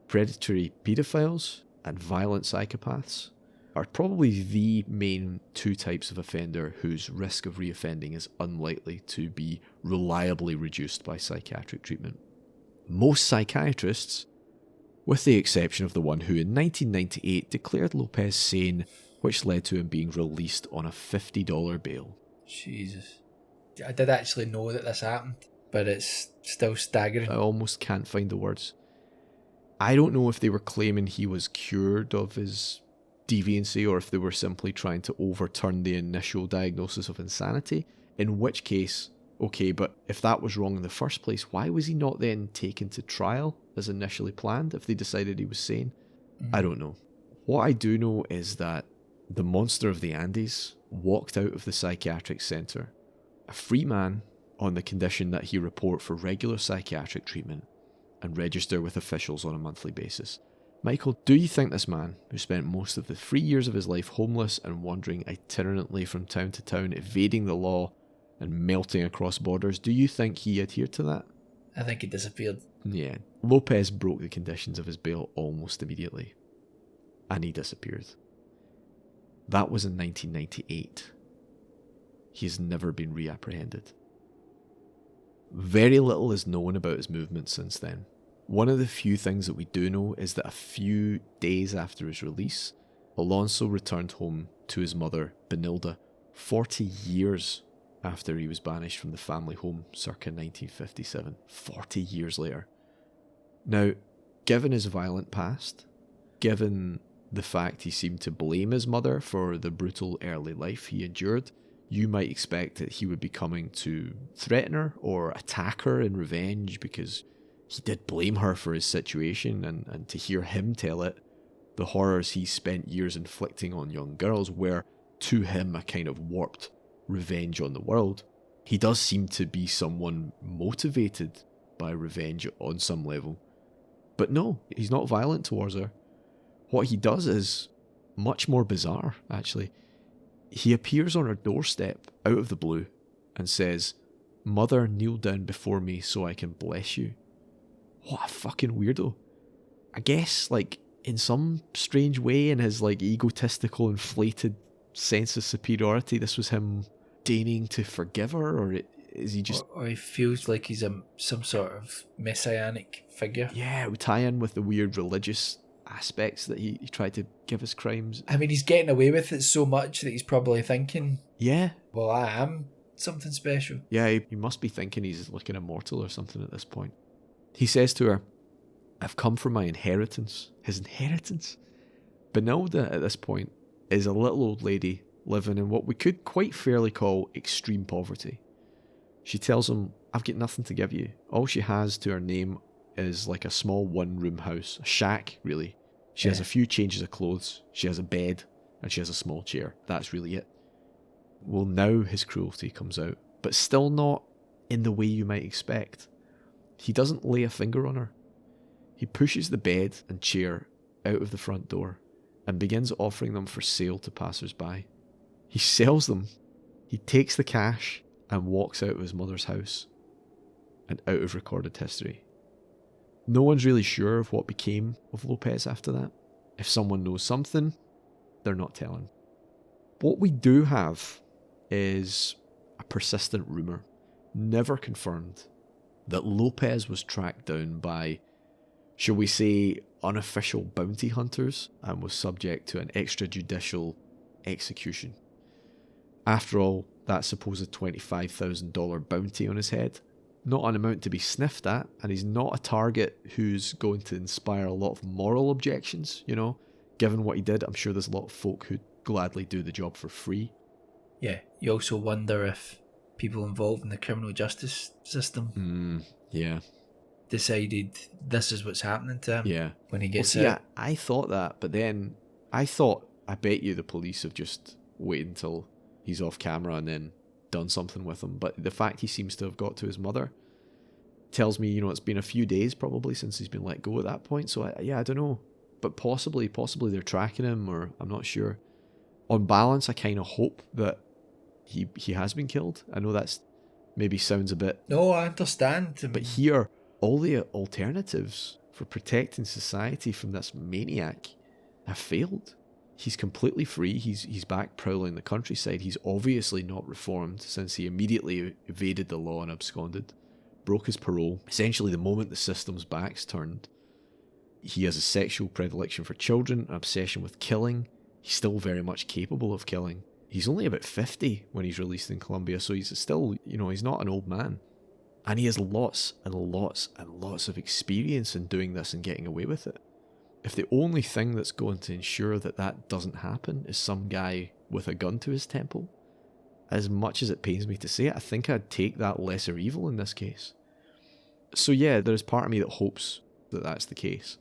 [SPEAKER 1] predatory paedophiles and violent psychopaths are probably the main two types of offender whose risk of reoffending is unlikely to be reliably reduced by psychiatric treatment. Most psychiatrists, with the exception of the one who in 1998 declared Lopez sane, which led to him being released on a $50 bail.
[SPEAKER 2] Jesus. I did actually know that this happened, but it's still staggering.
[SPEAKER 1] I almost can't find the words. I don't know if they were claiming he was cured of his deviancy or if they were simply trying to overturn the initial diagnosis of insanity, in which case, okay, but if that was wrong in the first place, why was he not then taken to trial as initially planned if they decided he was sane? I don't know. What I do know is that the monster of the Andes walked out of the psychiatric centre a free man on the condition that he report for regular psychiatric treatment and register with officials on a monthly basis. Michael, do you think this man, who spent most of the 3 years of his life homeless and wandering itinerantly from town to town, evading the law and melting across borders, do you think he adhered to that?
[SPEAKER 2] I think he disappeared.
[SPEAKER 1] Yeah. Lopez broke the conditions of his bail almost immediately. And he disappeared. That was in 1998. He has never been reapprehended. Very little is known about his movements since then. One of the few things that we do know is that a few days after his release, Alonso returned home to his mother, Benilda, 40 years after he was banished from the family home circa 1957. 40 years later. Now, given his violent past, given the fact he seemed to blame his mother for the brutal early life he endured, you might expect that he would be coming to threaten her or attack her in revenge, because he did blame her for his situation, and to hear him tell it, the horrors he spent years inflicting on young girls were, to him, a kind of warped revenge on the world. He does seem to be someone motivated by revenge on some level. But no, he's not violent towards her. What he does is much more bizarre, actually. He appears on her doorstep out of the blue and says, "Mother, kneel down before me so I can bless you." What a fucking weirdo. I guess, like, in some strange way, in his, like, egotistical, inflated sense of superiority, this was him deigning to forgive her, or is he just...
[SPEAKER 2] Or he feels like he's some sort of messianic figure.
[SPEAKER 1] Yeah, it would tie in with the weird religious aspects that he tried to give his crimes.
[SPEAKER 2] I mean, he's getting away with it so much that he's probably thinking,
[SPEAKER 1] yeah,
[SPEAKER 2] well, I am something special.
[SPEAKER 1] Yeah, he must be thinking he's looking immortal or something at this point. He says to her, "I've come for my inheritance." His inheritance? Benilda, at this point, is a little old lady living in what we could quite fairly call extreme poverty. She tells him, "I've got nothing to give you." All she has to her name is like a small one-room house, a shack, really. She has a few changes of clothes, she has a bed, and she has a small chair. That's really it. Well, now his cruelty comes out, but still not in the way you might expect. He doesn't lay a finger on her. He pushes the bed and chair out of the front door and begins offering them for sale to passers-by. He sells them. He takes the cash and walks out of his mother's house and out of recorded history. No one's really sure of what became of Lopez after that. If someone knows something, they're not telling. What we do have is a persistent rumour, never confirmed, that Lopez was tracked down by, shall we say, unofficial bounty hunters and was subject to an extrajudicial execution. After all, that supposed $25,000 bounty on his head, not an amount to be sniffed at, and he's not a target who's going to inspire a lot of moral objections, you know. Given what he did, I'm sure there's a lot of folk who'd gladly do the job for free.
[SPEAKER 2] Yeah, you also wonder if people involved in the criminal justice system decided this is what's happening to him when he gets out.
[SPEAKER 1] I thought that, but then I bet you the police have just waited until he's off camera and then done something with him. But the fact he seems to have got to his mother tells me, it's been a few days probably since he's been let go at that point. So I don't know, but possibly they're tracking him, or I'm not sure. On balance, I kind of hope that he has been killed. I know that's maybe sounds a bit...
[SPEAKER 2] No, I understand.
[SPEAKER 1] But here, all the alternatives for protecting society from this maniac have failed. He's completely free. He's back prowling the countryside. He's obviously not reformed, since he immediately evaded the law and absconded, broke his parole. Essentially, the moment the system's back's turned, he has a sexual predilection for children, an obsession with killing. He's still very much capable of killing. He's only about 50 when he's released in Colombia, so he's still, he's not an old man. And he has lots and lots and lots of experience in doing this and getting away with it. If the only thing that's going to ensure that doesn't happen is some guy with a gun to his temple, as much as it pains me to say it, I think I'd take that lesser evil in this case. So yeah, there's part of me that hopes that that's the case,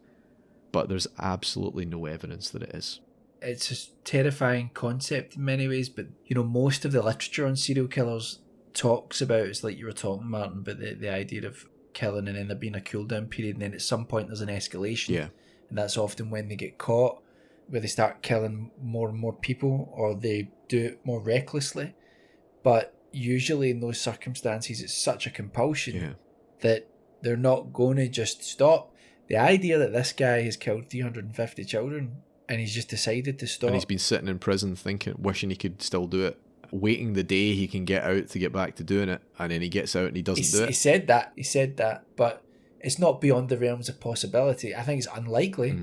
[SPEAKER 1] but there's absolutely no evidence that it is.
[SPEAKER 2] It's a terrifying concept in many ways, but most of the literature on serial killers talks about, it's like you were talking, Martin, about the idea of killing and then there being a cool down period, and then at some point there's an escalation.
[SPEAKER 1] Yeah.
[SPEAKER 2] And that's often when they get caught, where they start killing more and more people, or they do it more recklessly. But usually in those circumstances, it's such a compulsion that they're not going to just stop. The idea that this guy has killed 350 children and he's just decided to stop.
[SPEAKER 1] And he's been sitting in prison wishing he could still do it waiting the day he can get out to get back to doing it, and then he gets out and he doesn't do it.
[SPEAKER 2] He said that, but it's not beyond the realms of possibility. I think it's unlikely,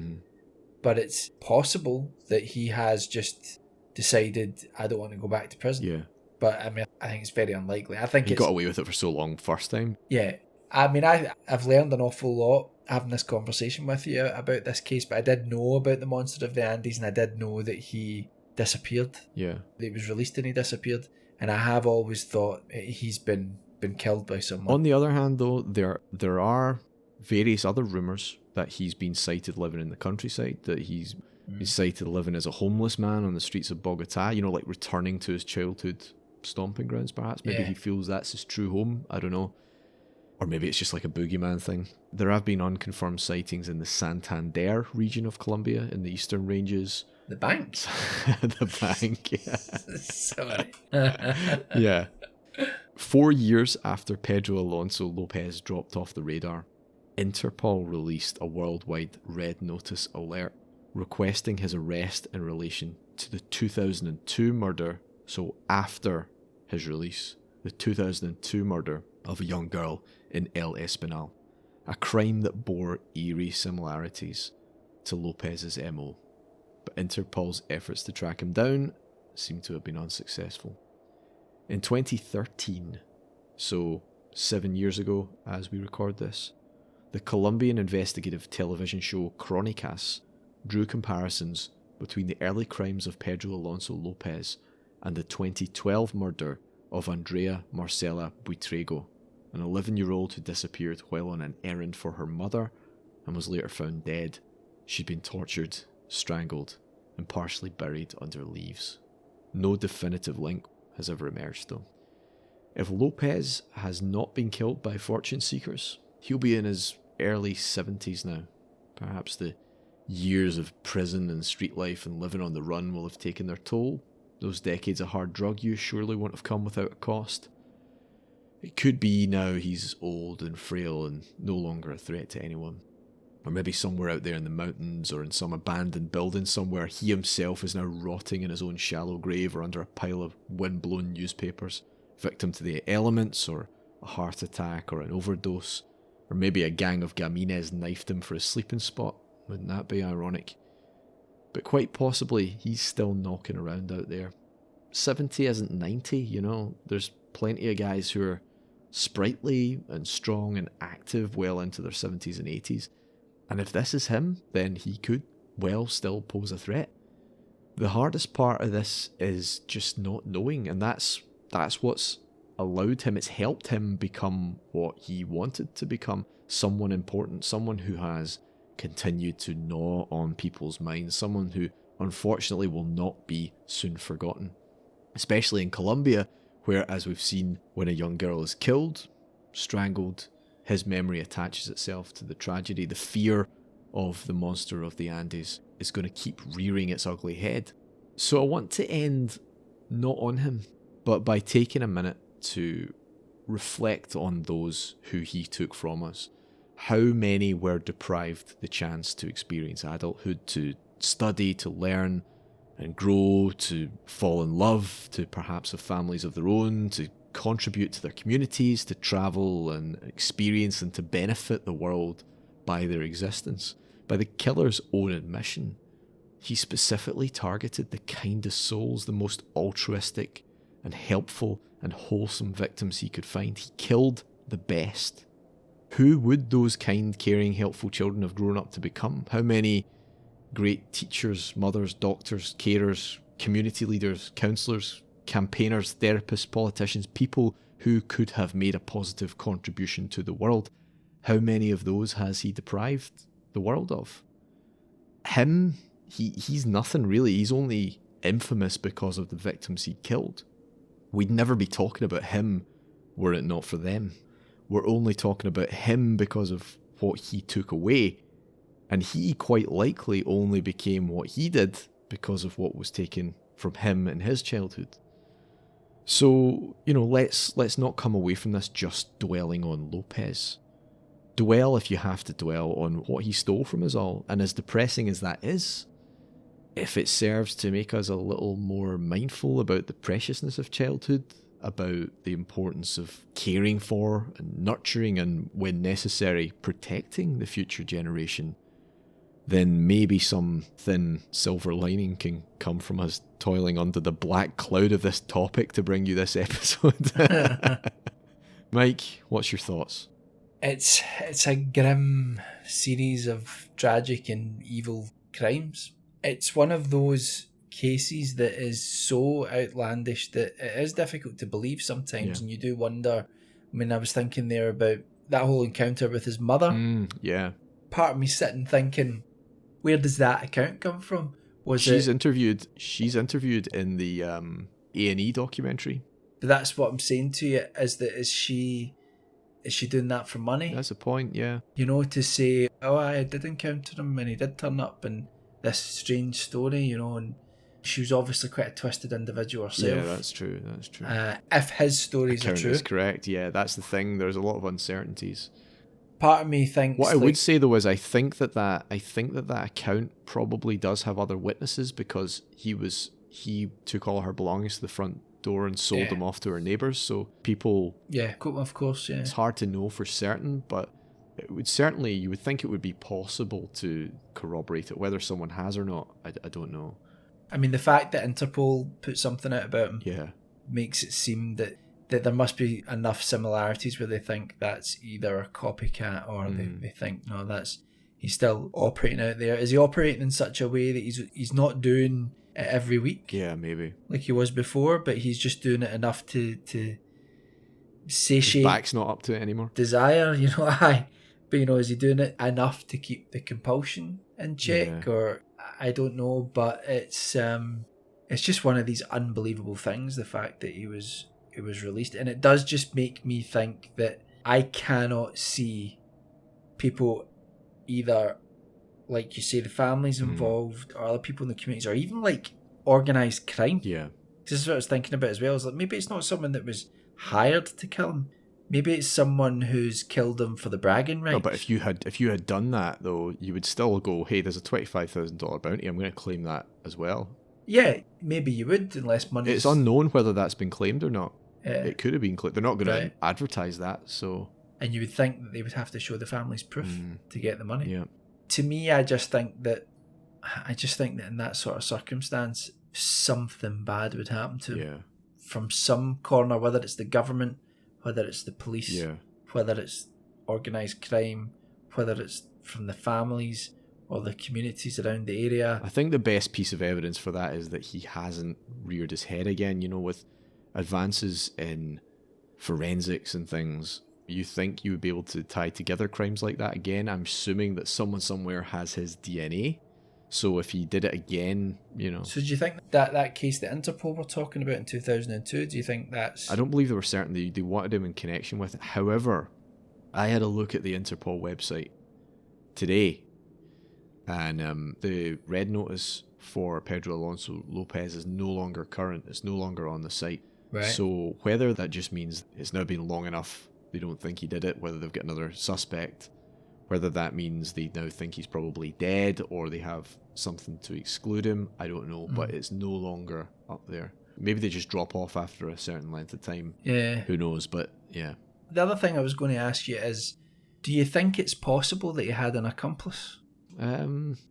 [SPEAKER 2] but it's possible that he has just decided, I don't want to go back to prison.
[SPEAKER 1] Yeah.
[SPEAKER 2] But I mean, I think it's very unlikely. I think
[SPEAKER 1] he got away with it for so long first time.
[SPEAKER 2] Yeah. I mean, I've learned an awful lot having this conversation with you about this case, but I did know about the monster of the Andes, and I did know that he disappeared.
[SPEAKER 1] Yeah.
[SPEAKER 2] That he was released and he disappeared. And I have always thought he's been killed by someone.
[SPEAKER 1] On the other hand, though, there are various other rumours that he's been sighted living in the countryside, that he's been sighted living as a homeless man on the streets of Bogota, like returning to his childhood stomping grounds, perhaps. Maybe he feels that's his true home. I don't know. Or maybe it's just like a boogeyman thing. There have been unconfirmed sightings in the Santander region of Colombia in the eastern ranges.
[SPEAKER 2] The bank?
[SPEAKER 1] The bank, yeah.
[SPEAKER 2] Sorry.
[SPEAKER 1] Yeah. 4 years after Pedro Alonso López dropped off the radar, Interpol released a worldwide red notice alert requesting his arrest in relation to the 2002 murder, so after his release, the 2002 murder of a young girl in El Espinal, a crime that bore eerie similarities to Lopez's MO. But Interpol's efforts to track him down seem to have been unsuccessful. In 2013, so 7 years ago as we record this, the Colombian investigative television show Crónicas drew comparisons between the early crimes of Pedro Alonso López and the 2012 murder of Andrea Marcela Buitrego, an 11-year-old who disappeared while on an errand for her mother and was later found dead. She'd been tortured, strangled, and partially buried under leaves. No definitive link has ever emerged, though. If Lopez has not been killed by fortune seekers, he'll be in his early 70s now. Perhaps the years of prison and street life and living on the run will have taken their toll. Those decades of hard drug use surely won't have come without a cost. It could be now he's old and frail and no longer a threat to anyone. Or maybe somewhere out there in the mountains or in some abandoned building somewhere, he himself is now rotting in his own shallow grave or under a pile of wind-blown newspapers, victim to the elements or a heart attack or an overdose. Or maybe a gang of gamines knifed him for his sleeping spot. Wouldn't that be ironic? But quite possibly, he's still knocking around out there. 70 isn't 90, There's plenty of guys who are sprightly and strong and active well into their 70s and 80s. And if this is him, then he could well still pose a threat. The hardest part of this is just not knowing, and that's what's allowed him, it's helped him become what he wanted to become. Someone important, someone who has continued to gnaw on people's minds, someone who unfortunately will not be soon forgotten. Especially in Colombia, where, as we've seen, when a young girl is killed, strangled, his memory attaches itself to the tragedy. The fear of the monster of the Andes is going to keep rearing its ugly head. So I want to end not on him, but by taking a minute to reflect on those who he took from us. How many were deprived the chance to experience adulthood, to study, to learn and grow, to fall in love, to perhaps have families of their own, to contribute to their communities, to travel and experience and to benefit the world by their existence. By the killer's own admission, he specifically targeted the kindest souls, the most altruistic and helpful and wholesome victims he could find. He killed the best. Who would those kind, caring, helpful children have grown up to become? How many great teachers, mothers, doctors, carers, community leaders, counsellors, campaigners, therapists, politicians, people who could have made a positive contribution to the world? How many of those has he deprived the world of? Him, he's nothing really. He's only infamous because of the victims he killed. We'd never be talking about him were it not for them. We're only talking about him because of what he took away. And he quite likely only became what he did because of what was taken from him in his childhood. So, let's not come away from this just dwelling on Lopez. Dwell, if you have to dwell, on what he stole from us all. And as depressing as that is, if it serves to make us a little more mindful about the preciousness of childhood, about the importance of caring for and nurturing and, when necessary, protecting the future generation, then maybe some thin silver lining can come from us toiling under the black cloud of this topic to bring you this episode. Mike, what's your thoughts?
[SPEAKER 2] It's a grim series of tragic and evil crimes. It's one of those cases that is so outlandish that it is difficult to believe sometimes, and you do wonder. I mean, I was thinking there about that whole encounter with his mother.
[SPEAKER 1] Yeah.
[SPEAKER 2] Part of me sitting thinking, where does that account come from?
[SPEAKER 1] She's interviewed in the A&E documentary.
[SPEAKER 2] But that's what I'm saying to you, is that is she doing that for money?
[SPEAKER 1] That's the point, yeah.
[SPEAKER 2] You know, to say, oh, I did encounter him and he did turn up and this strange story, you know, and she was obviously quite a twisted individual herself.
[SPEAKER 1] Yeah, that's true.
[SPEAKER 2] If his stories are true.
[SPEAKER 1] Is correct, yeah, that's the thing. There's a lot of uncertainties.
[SPEAKER 2] Part of me thinks...
[SPEAKER 1] What I would say, though, is I think that account probably does have other witnesses, because he took all her belongings to the front door and sold them off to her neighbours, so people... Yeah,
[SPEAKER 2] of course, yeah.
[SPEAKER 1] It's hard to know for certain, but it would certainly, you would think it would be possible to corroborate it. Whether someone has or not, I don't know.
[SPEAKER 2] I mean, the fact that Interpol put something out about him makes it seem that there must be enough similarities where they think that's either a copycat or they think, no, he's still operating out there. Is he operating in such a way that he's not doing it every week?
[SPEAKER 1] Yeah, maybe.
[SPEAKER 2] Like he was before, but he's just doing it enough to satiate...
[SPEAKER 1] His back's not up to it anymore.
[SPEAKER 2] Desire, you know, But, you know, is he doing it enough to keep the compulsion in check? Yeah. Or, I don't know, but it's just one of these unbelievable things, the fact that it was released. And it does just make me think that I cannot see people, either, like you say, the families involved or other people in the communities, or even like organised crime.
[SPEAKER 1] Yeah.
[SPEAKER 2] This is what I was thinking about as well. Is like, maybe it's not someone that was hired to kill him. Maybe it's someone who's killed him for the bragging rights.
[SPEAKER 1] No, but if you had done that, though, you would still go, hey, there's a $25,000 bounty, I'm going to claim that as well.
[SPEAKER 2] Yeah, maybe you would, unless money...
[SPEAKER 1] It's unknown whether that's been claimed or not. It could have been claimed. They're not going to advertise that, so...
[SPEAKER 2] And you would think that they would have to show the family's proof to get the money.
[SPEAKER 1] Yeah.
[SPEAKER 2] To me, I just think that in that sort of circumstance, something bad would happen to him.
[SPEAKER 1] Yeah.
[SPEAKER 2] From some corner, whether it's the government, whether it's the police, whether it's organised crime, whether it's from the families or the communities around the area.
[SPEAKER 1] I think the best piece of evidence for that is that he hasn't reared his head again. You know, with advances in forensics and things, you think you would be able to tie together crimes like that again. I'm assuming that someone somewhere has his DNA. So if he did it again, you know...
[SPEAKER 2] So do you think that case that Interpol were talking about in 2002, do you think that's...
[SPEAKER 1] I don't believe they were certain they wanted him in connection with it. However, I had a look at the Interpol website today, and the red notice for Pedro Alonso López is no longer current. It's no longer on the site.
[SPEAKER 2] Right.
[SPEAKER 1] So whether that just means it's now been long enough they don't think he did it, whether they've got another suspect, whether that means they now think he's probably dead or they have something to exclude him, I don't know, but it's no longer up there. Maybe they just drop off after a certain length of time.
[SPEAKER 2] Yeah.
[SPEAKER 1] Who knows, but yeah.
[SPEAKER 2] The other thing I was going to ask you is, do you think it's possible that he had an accomplice?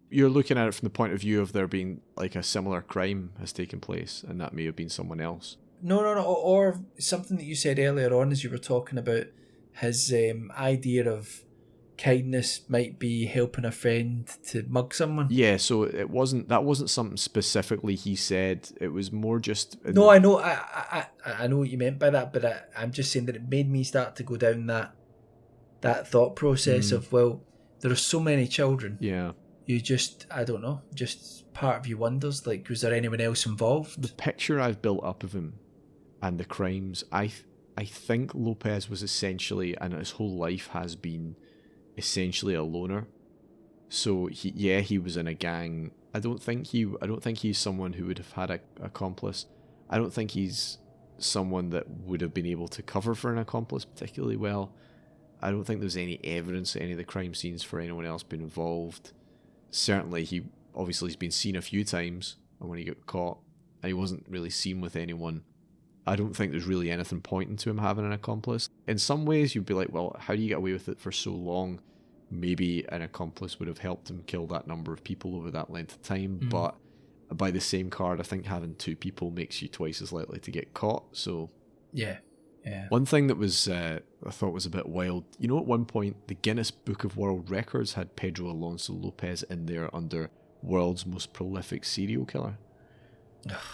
[SPEAKER 1] You're looking at it from the point of view of there being like a similar crime has taken place and that may have been someone else.
[SPEAKER 2] No, or something that you said earlier on as you were talking about his idea of kindness might be helping a friend to mug someone.
[SPEAKER 1] Yeah, so that wasn't something specifically he said. It was more just...
[SPEAKER 2] No, I know I know what you meant by that, but I'm just saying that it made me start to go down that thought process of, well, there are so many children.
[SPEAKER 1] Yeah.
[SPEAKER 2] You just, I don't know, just part of you wonders, like, was there anyone else involved?
[SPEAKER 1] The picture I've built up of him and the crimes, I think Lopez was essentially, and his whole life has been essentially a loner. So he was in a gang. I don't think he's someone who would have had an accomplice. I don't think he's someone that would have been able to cover for an accomplice particularly well. I don't think there's any evidence at any of the crime scenes for anyone else being involved. Certainly Obviously, he's been seen a few times, and when he got caught, and he wasn't really seen with anyone, I don't think there's really anything pointing to him having an accomplice. In some ways, you'd be like, well, how do you get away with it for so long? Maybe an accomplice would have helped him kill that number of people over that length of time, but by the same card, I think having 2 people makes you twice as likely to get caught, so...
[SPEAKER 2] Yeah.
[SPEAKER 1] One thing that was I thought was a bit wild, you know, at one point, the Guinness Book of World Records had Pedro Alonso López in there under world's most prolific serial killer.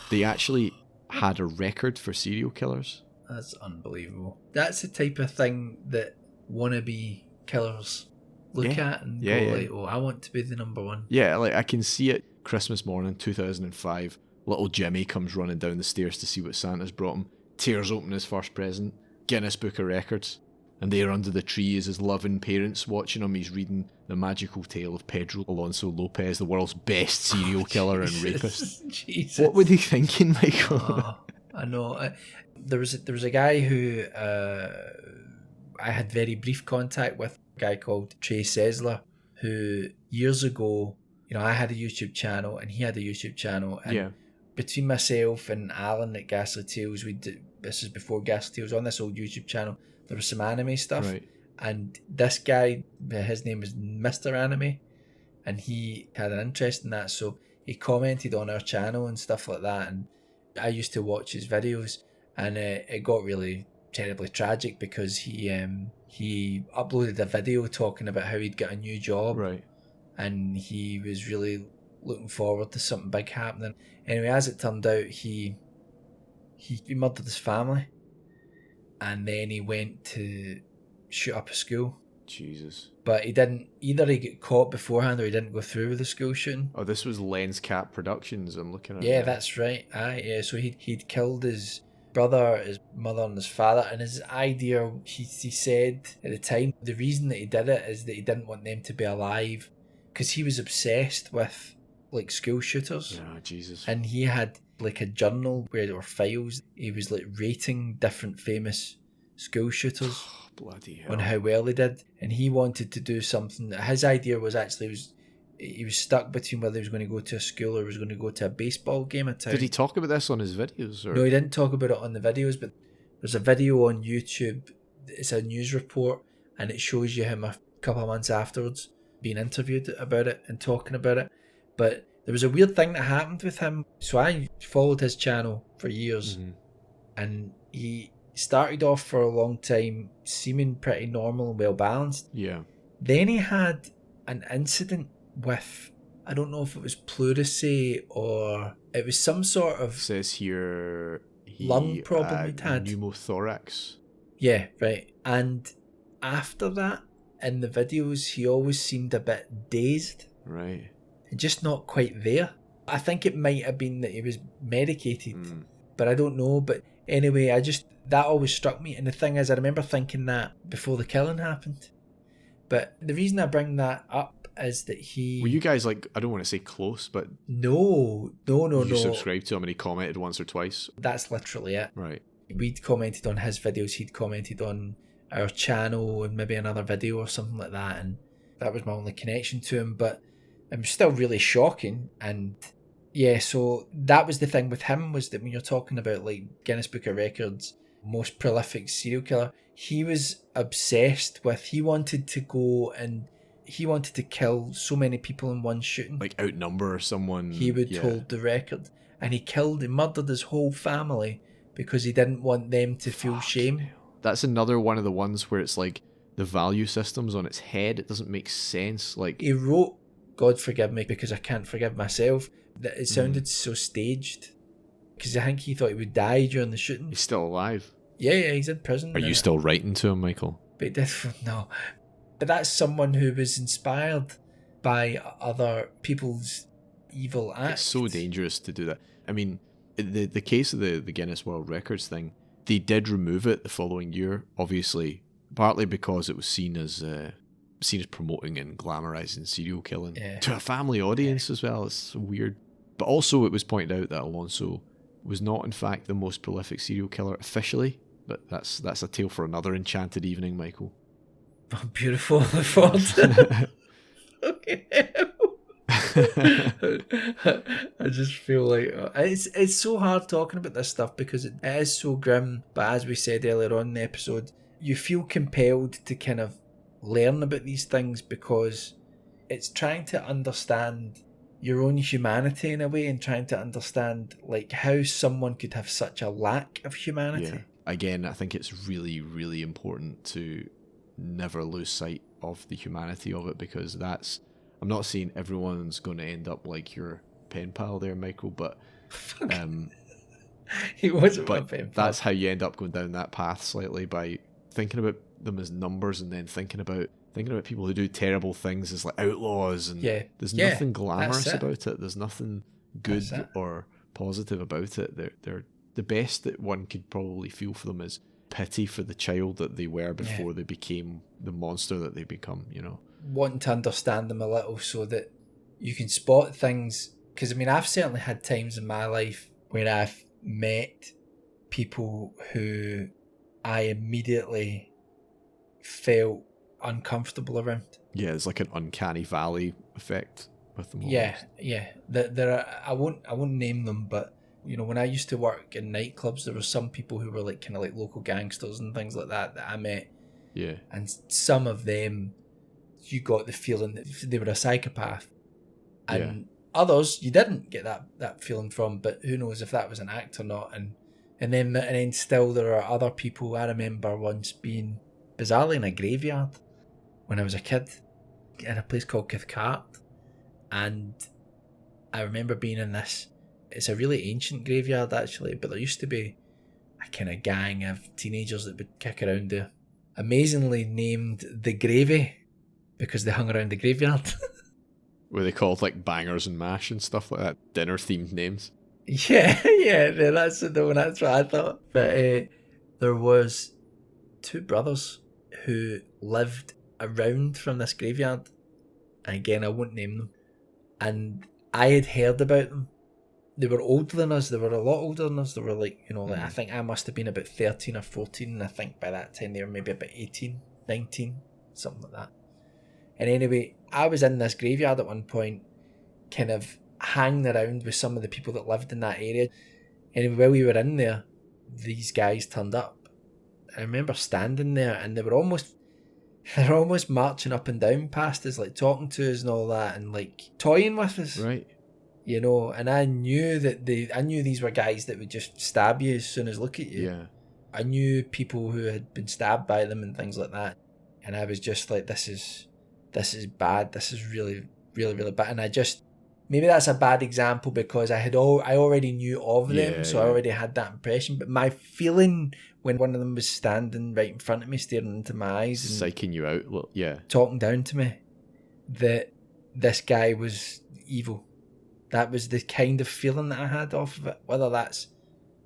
[SPEAKER 1] They actually had a record for serial killers.
[SPEAKER 2] That's unbelievable. That's the type of thing that wannabe killers look at and go like, oh, I want to be the number one.
[SPEAKER 1] Yeah, like I can see it. Christmas morning, 2005, little Jimmy comes running down the stairs to see what Santa's brought him, tears open his first present, Guinness Book of Records, and there under the tree is his loving parents watching him. He's reading the magical tale of Pedro Alonso López, the world's best serial killer and rapist.
[SPEAKER 2] Jesus.
[SPEAKER 1] What were they thinking, Michael?
[SPEAKER 2] Oh, I know. There was a guy who I had very brief contact with, a guy called Trey Sesler, who years ago, you know, I had a YouTube channel and he had a YouTube channel, and between myself and Alan at Ghastly Tales, this is before Ghastly Tales, on this old YouTube channel, there was some anime stuff, and this guy, his name was Mr. Anime, and he had an interest in that, so he commented on our channel and stuff like that, and I used to watch his videos, and it got really terribly tragic because he uploaded a video talking about how he'd got a new job, and he was really looking forward to something big happening. Anyway, as it turned out, he murdered his family, and then he went to shoot up a school.
[SPEAKER 1] Jesus.
[SPEAKER 2] But he didn't, either he got caught beforehand or he didn't go through with the school shooting.
[SPEAKER 1] Oh, this was Lens Cap Productions, I'm looking at it.
[SPEAKER 2] Yeah, that's right. So he'd killed his brother, his mother and his father, and his idea, he said at the time, the reason that he did it is that he didn't want them to be alive, because he was obsessed with like school shooters.
[SPEAKER 1] Oh, Jesus.
[SPEAKER 2] And he had like a journal where there were files. He was like rating different famous school shooters
[SPEAKER 1] bloody hell.
[SPEAKER 2] On how well they did, and he wanted to do something. His idea was actually he was stuck between whether he was going to go to a school or he was going to go to a baseball game at town.
[SPEAKER 1] Did he talk about this on his videos? Or?
[SPEAKER 2] No, he didn't talk about it on the videos, but there's a video on YouTube. It's a news report, and it shows you him a couple of months afterwards being interviewed about it and talking about it. But there was a weird thing that happened with him. So I followed his channel for years, and he started off for a long time seeming pretty normal and well balanced.
[SPEAKER 1] Yeah.
[SPEAKER 2] Then he had an incident with, I don't know if it was pleurisy or it was some sort of...
[SPEAKER 1] It says here...
[SPEAKER 2] lung problem he'd had.
[SPEAKER 1] Pneumothorax.
[SPEAKER 2] Yeah, right. And after that, in the videos, he always seemed a bit dazed.
[SPEAKER 1] Right.
[SPEAKER 2] Just not quite there. I think it might have been that he was medicated, but I don't know. But anyway, that always struck me. And the thing is, I remember thinking that before the killing happened. But the reason I bring that up is that he...
[SPEAKER 1] Were you guys like, I don't want to say close, but...
[SPEAKER 2] No.
[SPEAKER 1] You subscribed to him and he commented once or twice?
[SPEAKER 2] That's literally it.
[SPEAKER 1] Right.
[SPEAKER 2] We'd commented on his videos, he'd commented on our channel and maybe another video or something like that. And that was my only connection to him. But it was still really shocking. And yeah, so that was the thing with him, was that when you're talking about like Guinness Book of Records, most prolific serial killer, he was obsessed with, he wanted to go and he wanted to kill so many people in one shooting.
[SPEAKER 1] Like outnumber someone.
[SPEAKER 2] He would hold the record. And he murdered his whole family because he didn't want them to feel shame.
[SPEAKER 1] That's another one of the ones where it's like the value system's on its head. It doesn't make sense. Like
[SPEAKER 2] he wrote, God forgive me because I can't forgive myself, that it sounded so staged. Because I think he thought he would die during the shooting.
[SPEAKER 1] He's still alive.
[SPEAKER 2] Yeah, he's in prison.
[SPEAKER 1] Are you still writing to him, Michael?
[SPEAKER 2] But no. But that's someone who was inspired by other people's evil acts.
[SPEAKER 1] It's so dangerous to do that. I mean, the case of the Guinness World Records thing, they did remove it the following year, obviously, partly because it was seen as promoting and glamorizing serial killing to a family audience as well. It's so weird. But also it was pointed out that Alonso was not in fact the most prolific serial killer officially, but that's a tale for another enchanted evening, Michael.
[SPEAKER 2] Oh, beautiful. I thought. Okay. I just feel like it's so hard talking about this stuff because it is so grim. But as we said earlier on in the episode, you feel compelled to kind of learn about these things because it's trying to understand your own humanity in a way and trying to understand like how someone could have such a lack of humanity.
[SPEAKER 1] Yeah. Again, I think it's really, really important to never lose sight of the humanity of it, because that's, I'm not saying everyone's going to end up like your pen pal there, Michael, but
[SPEAKER 2] he wasn't my pen pal.
[SPEAKER 1] That's how you end up going down that path slightly, by thinking about them as numbers and then thinking about people who do terrible things as like outlaws, and there's nothing glamorous about it. There's nothing good or positive about it. They're the best that one could probably feel for them is pity for the child that they were before they became the monster that they become, you know.
[SPEAKER 2] Wanting to understand them a little so that you can spot things. Because, I mean, I've certainly had times in my life where I've met people who I immediately felt uncomfortable around.
[SPEAKER 1] Yeah, it's like an uncanny valley effect with them.
[SPEAKER 2] Yeah. There are, I won't name them, but you know, when I used to work in nightclubs, there were some people who were like kind of like local gangsters and things like that I met.
[SPEAKER 1] Yeah. And
[SPEAKER 2] some of them, you got the feeling that they were a psychopath, and others you didn't get that feeling from. But who knows if that was an act or not? And then still there are other people. I remember once being bizarrely in a graveyard when I was a kid in a place called Cathcart, and I remember being in this. It's a really ancient graveyard actually, but there used to be a kind of gang of teenagers that would kick around there. Amazingly named the Gravy because they hung around the graveyard.
[SPEAKER 1] Were they called like Bangers and Mash and stuff like that? Dinner themed names?
[SPEAKER 2] Yeah, that's the one. That's what I thought. But there was two brothers who lived around from this graveyard. And again, I won't name them. And I had heard about them. They were older than us. They were a lot older than us. They were like, you know, like I think I must have been about 13 or 14. And I think by that time they were maybe about 18, 19, something like that. And anyway, I was in this graveyard at one point, kind of hanging around with some of the people that lived in that area. Anyway, while we were in there, these guys turned up. I remember standing there and they were almost marching up and down past us, like talking to us and all that, and like toying with us.
[SPEAKER 1] Right.
[SPEAKER 2] You know, and I knew these were guys that would just stab you as soon as look at you.
[SPEAKER 1] Yeah.
[SPEAKER 2] I knew people who had been stabbed by them and things like that. And I was just like, this is bad. This is really, really, really bad. And I just, maybe that's a bad example because I already knew of them, so I already had that impression. But my feeling when one of them was standing right in front of me, staring into my eyes and
[SPEAKER 1] psyching you out,
[SPEAKER 2] talking down to me, that this guy was evil. That was the kind of feeling that I had off of it. Whether that's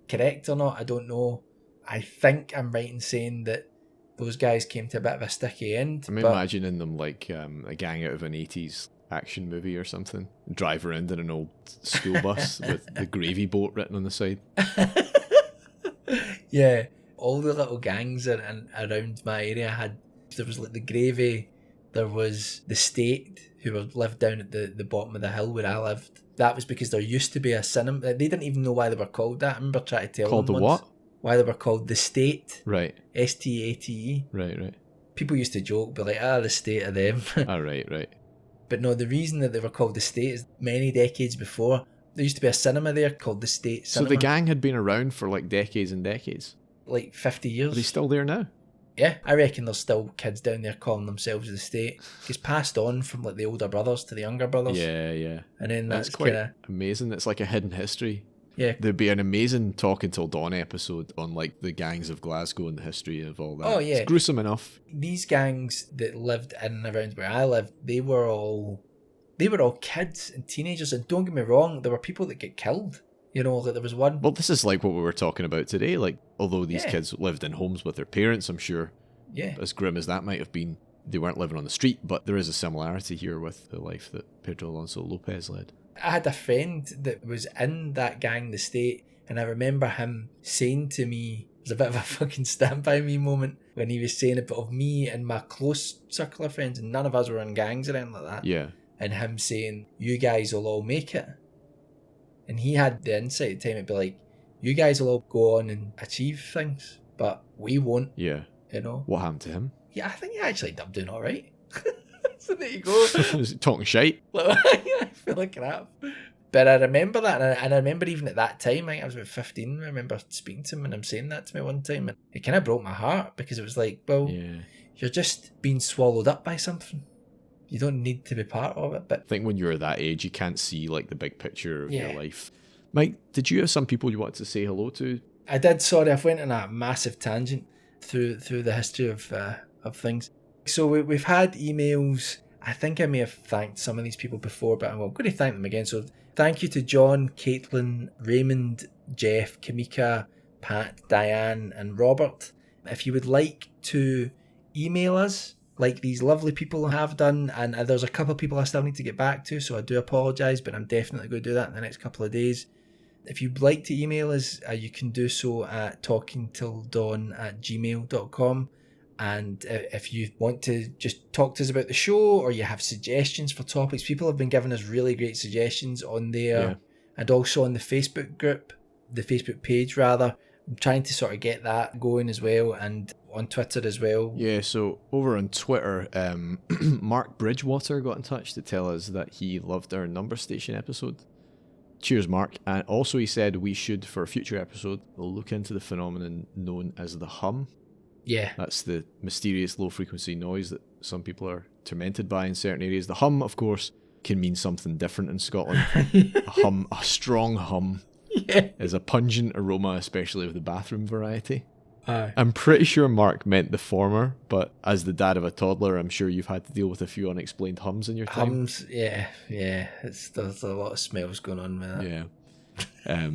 [SPEAKER 2] correct or not, I don't know. I think I'm right in saying that those guys came to a bit of a sticky end.
[SPEAKER 1] I'm imagining them like a gang out of an 80s action movie or something. Drive around in an old school bus with the Gravy Boat written on the side.
[SPEAKER 2] Yeah. All the little gangs around my area there was like the Gravy, there was the State, who lived down at the bottom of the hill where I lived. That was because there used to be a cinema. They didn't even know why they were called that. I remember trying to tell
[SPEAKER 1] called
[SPEAKER 2] them
[SPEAKER 1] the
[SPEAKER 2] once
[SPEAKER 1] what?
[SPEAKER 2] Why they were called the State.
[SPEAKER 1] Right.
[SPEAKER 2] STATE.
[SPEAKER 1] Right.
[SPEAKER 2] People used to joke, be like, the state of them.
[SPEAKER 1] Right.
[SPEAKER 2] But no, the reason that they were called the State is many decades before, there used to be a cinema there called the State Cinema.
[SPEAKER 1] So the gang had been around for like decades and decades?
[SPEAKER 2] Like 50 years.
[SPEAKER 1] Are they still there now?
[SPEAKER 2] Yeah, I reckon there's still kids down there calling themselves the State. It's passed on from like the older brothers to the younger brothers.
[SPEAKER 1] Yeah.
[SPEAKER 2] And then that's
[SPEAKER 1] quite
[SPEAKER 2] kinda
[SPEAKER 1] amazing. It's like a hidden history.
[SPEAKER 2] Yeah.
[SPEAKER 1] There'd be an amazing Talk Until Dawn episode on like the gangs of Glasgow and the history of all that.
[SPEAKER 2] Oh yeah.
[SPEAKER 1] It's gruesome enough.
[SPEAKER 2] These gangs that lived in and around where I lived, they were all kids and teenagers, and don't get me wrong, there were people that get killed. You know, like there was one.
[SPEAKER 1] Well, this is like what we were talking about today. Like, although these kids lived in homes with their parents, I'm sure, as grim as that might have been, they weren't living on the street. But there is a similarity here with the life that Pedro Alonso López led. I
[SPEAKER 2] had a friend that was in that gang, the State, and I remember him saying to me, it was a bit of a fucking stand by me moment when he was saying it, but of me and my close circle of friends, and none of us were in gangs or anything like that.
[SPEAKER 1] Yeah.
[SPEAKER 2] and him saying, you guys will all make it. And he had the insight at the time, it'd be like, you guys will all go on and achieve things, but we won't.
[SPEAKER 1] Yeah.
[SPEAKER 2] You know?
[SPEAKER 1] What happened to him?
[SPEAKER 2] Yeah, I think he actually ended up doing alright. So there you go.
[SPEAKER 1] Was he talking shite?
[SPEAKER 2] I feel like crap. But I remember that, and I remember even at that time, I think I was about 15, I remember speaking to him and him saying that to me one time, and it kind of broke my heart, because it was like, well, you're just being swallowed up by something. You don't need to be part of it. But
[SPEAKER 1] I think when you're that age, you can't see like the big picture of your life. Mike, did you have some people you wanted to say hello to?
[SPEAKER 2] I did. Sorry, I've went on a massive tangent through the history of things. So we've had emails. I think I may have thanked some of these people before, but I'm going to thank them again. So thank you to John, Caitlin, Raymond, Jeff, Kamika, Pat, Diane, and Robert. If you would like to email us, like these lovely people have done, and there's a couple of people I still need to get back to, so I do apologise, but I'm definitely going to do that in the next couple of days. If you'd like to email us, you can do so at talkingtilldawn@gmail.com. And if you want to just talk to us about the show, or you have suggestions for topics, people have been giving us really great suggestions on there, and also on the Facebook group, the Facebook page rather. I'm trying to sort of get that going as well, and on Twitter as well.
[SPEAKER 1] Yeah, so over on Twitter, Mark Bridgewater got in touch to tell us that he loved our Number Station episode. Cheers, Mark. And also he said we should, for a future episode, look into the phenomenon known as the hum.
[SPEAKER 2] Yeah.
[SPEAKER 1] That's the mysterious low-frequency noise that some people are tormented by in certain areas. The hum, of course, can mean something different in Scotland. A strong hum, is a pungent aroma, especially of the bathroom variety. I'm pretty sure Mark meant the former, but as the dad of a toddler, I'm sure you've had to deal with a few unexplained hums in your time.
[SPEAKER 2] Hums, yeah. There's a lot of smells going on with that.
[SPEAKER 1] Yeah.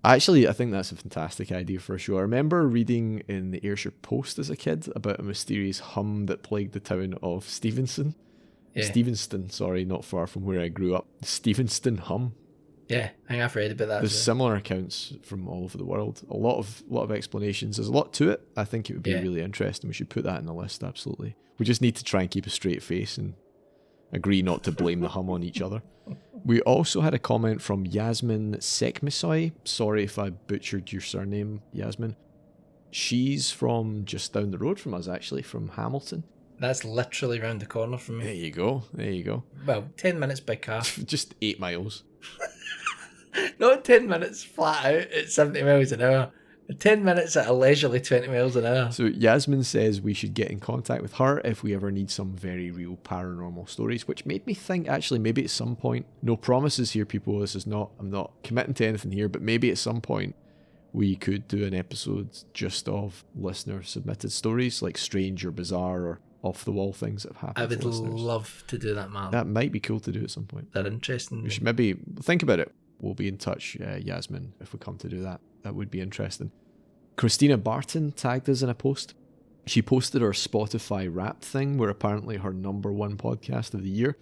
[SPEAKER 1] Actually, I think that's a fantastic idea for a show. I remember reading in the Ayrshire Post as a kid about a mysterious hum that plagued the town of Stevenston, not far from where I grew up. The Stevenston hum.
[SPEAKER 2] Yeah, I think I've read about that.
[SPEAKER 1] There's similar accounts from all over the world. A lot of explanations. There's a lot to it. I think it would be really interesting. We should put that in the list, absolutely. We just need to try and keep a straight face and agree not to blame the hum on each other. We also had a comment from Yasmin Sekmisoi. Sorry if I butchered your surname, Yasmin. She's from just down the road from us, actually, from Hamilton.
[SPEAKER 2] That's literally round the corner from me.
[SPEAKER 1] There you go.
[SPEAKER 2] Well, 10 minutes by car.
[SPEAKER 1] Just 8 miles.
[SPEAKER 2] Not 10 minutes flat out at 70 miles an hour. 10 minutes at a leisurely 20 miles an hour.
[SPEAKER 1] So Yasmin says we should get in contact with her if we ever need some very real paranormal stories, which made me think, actually, maybe at some point, no promises here, people, I'm not committing to anything here, but maybe at some point we could do an episode just of listener submitted stories, like strange or bizarre or off the wall things that have happened.
[SPEAKER 2] I would love to do that, man.
[SPEAKER 1] That might be cool to do at some point.
[SPEAKER 2] They're interesting.
[SPEAKER 1] We should maybe think about it. We'll be in touch, Yasmin, if we come to do that. That would be interesting. Christina Barton tagged us in a post. She posted her Spotify Wrapped thing. We're apparently her number one podcast of the year.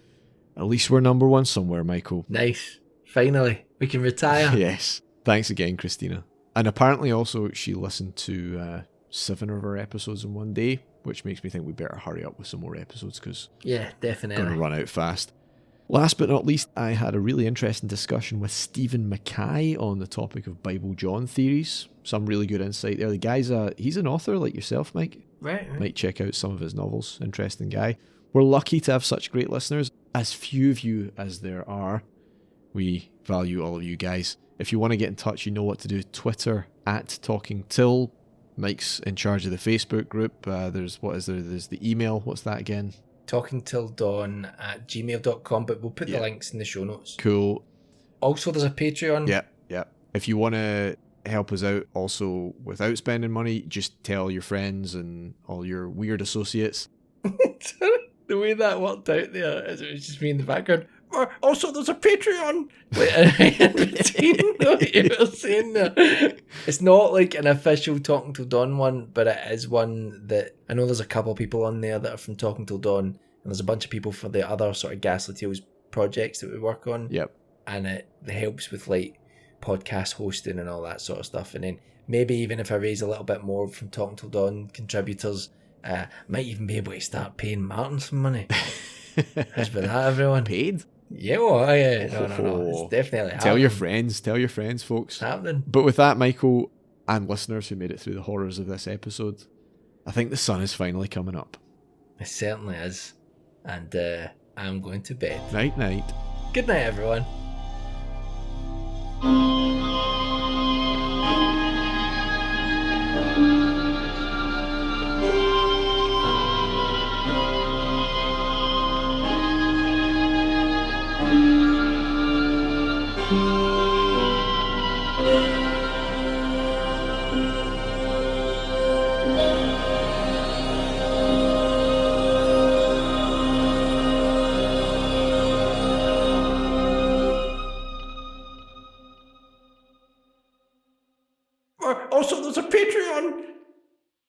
[SPEAKER 1] At least we're number one somewhere, Michael.
[SPEAKER 2] Nice. Finally, we can retire.
[SPEAKER 1] Yes. Thanks again, Christina. And apparently also she listened to 7 of our episodes in one day, which makes me think we better hurry up with some more episodes because
[SPEAKER 2] definitely
[SPEAKER 1] going to run out fast. Last but not least, I had a really interesting discussion with Stephen Mackay on the topic of Bible John theories. Some really good insight there. The guy's he's an author like yourself, Mike.
[SPEAKER 2] Right.
[SPEAKER 1] Might check out some of his novels. Interesting guy. We're lucky to have such great listeners. As few of you as there are, we value all of you guys. If you want to get in touch, you know what to do. Twitter @TalkingTill. Mike's in charge of the Facebook group. There's the email. What's that again?
[SPEAKER 2] talkingtilldawn@gmail.com, but we'll put the links in the show notes.
[SPEAKER 1] Cool.
[SPEAKER 2] Also, there's a Patreon.
[SPEAKER 1] Yeah. If you want to help us out also without spending money, just tell your friends and all your weird associates.
[SPEAKER 2] The way that worked out there is it was just me in the background. Also, there's a Patreon. In between what you were saying there. It's not like an official Talking Till Dawn one, but it is one that I know there's a couple of people on there that are from Talking Till Dawn, and there's a bunch of people for the other sort of Ghastly Tales projects that we work on.
[SPEAKER 1] Yep.
[SPEAKER 2] And it helps with like podcast hosting and all that sort of stuff. And then maybe even if I raise a little bit more from Talking Till Dawn contributors, might even be able to start paying Martin some money. How's about that, everyone?
[SPEAKER 1] Paid?
[SPEAKER 2] Yeah, well, yeah. No. It's definitely happening.
[SPEAKER 1] Tell your friends, folks.
[SPEAKER 2] It's happening.
[SPEAKER 1] But with that, Michael, and listeners who made it through the horrors of this episode, I think the sun is finally coming up.
[SPEAKER 2] It certainly is. And I'm going to bed.
[SPEAKER 1] Night.
[SPEAKER 2] Good night, everyone. Also, there's a Patreon.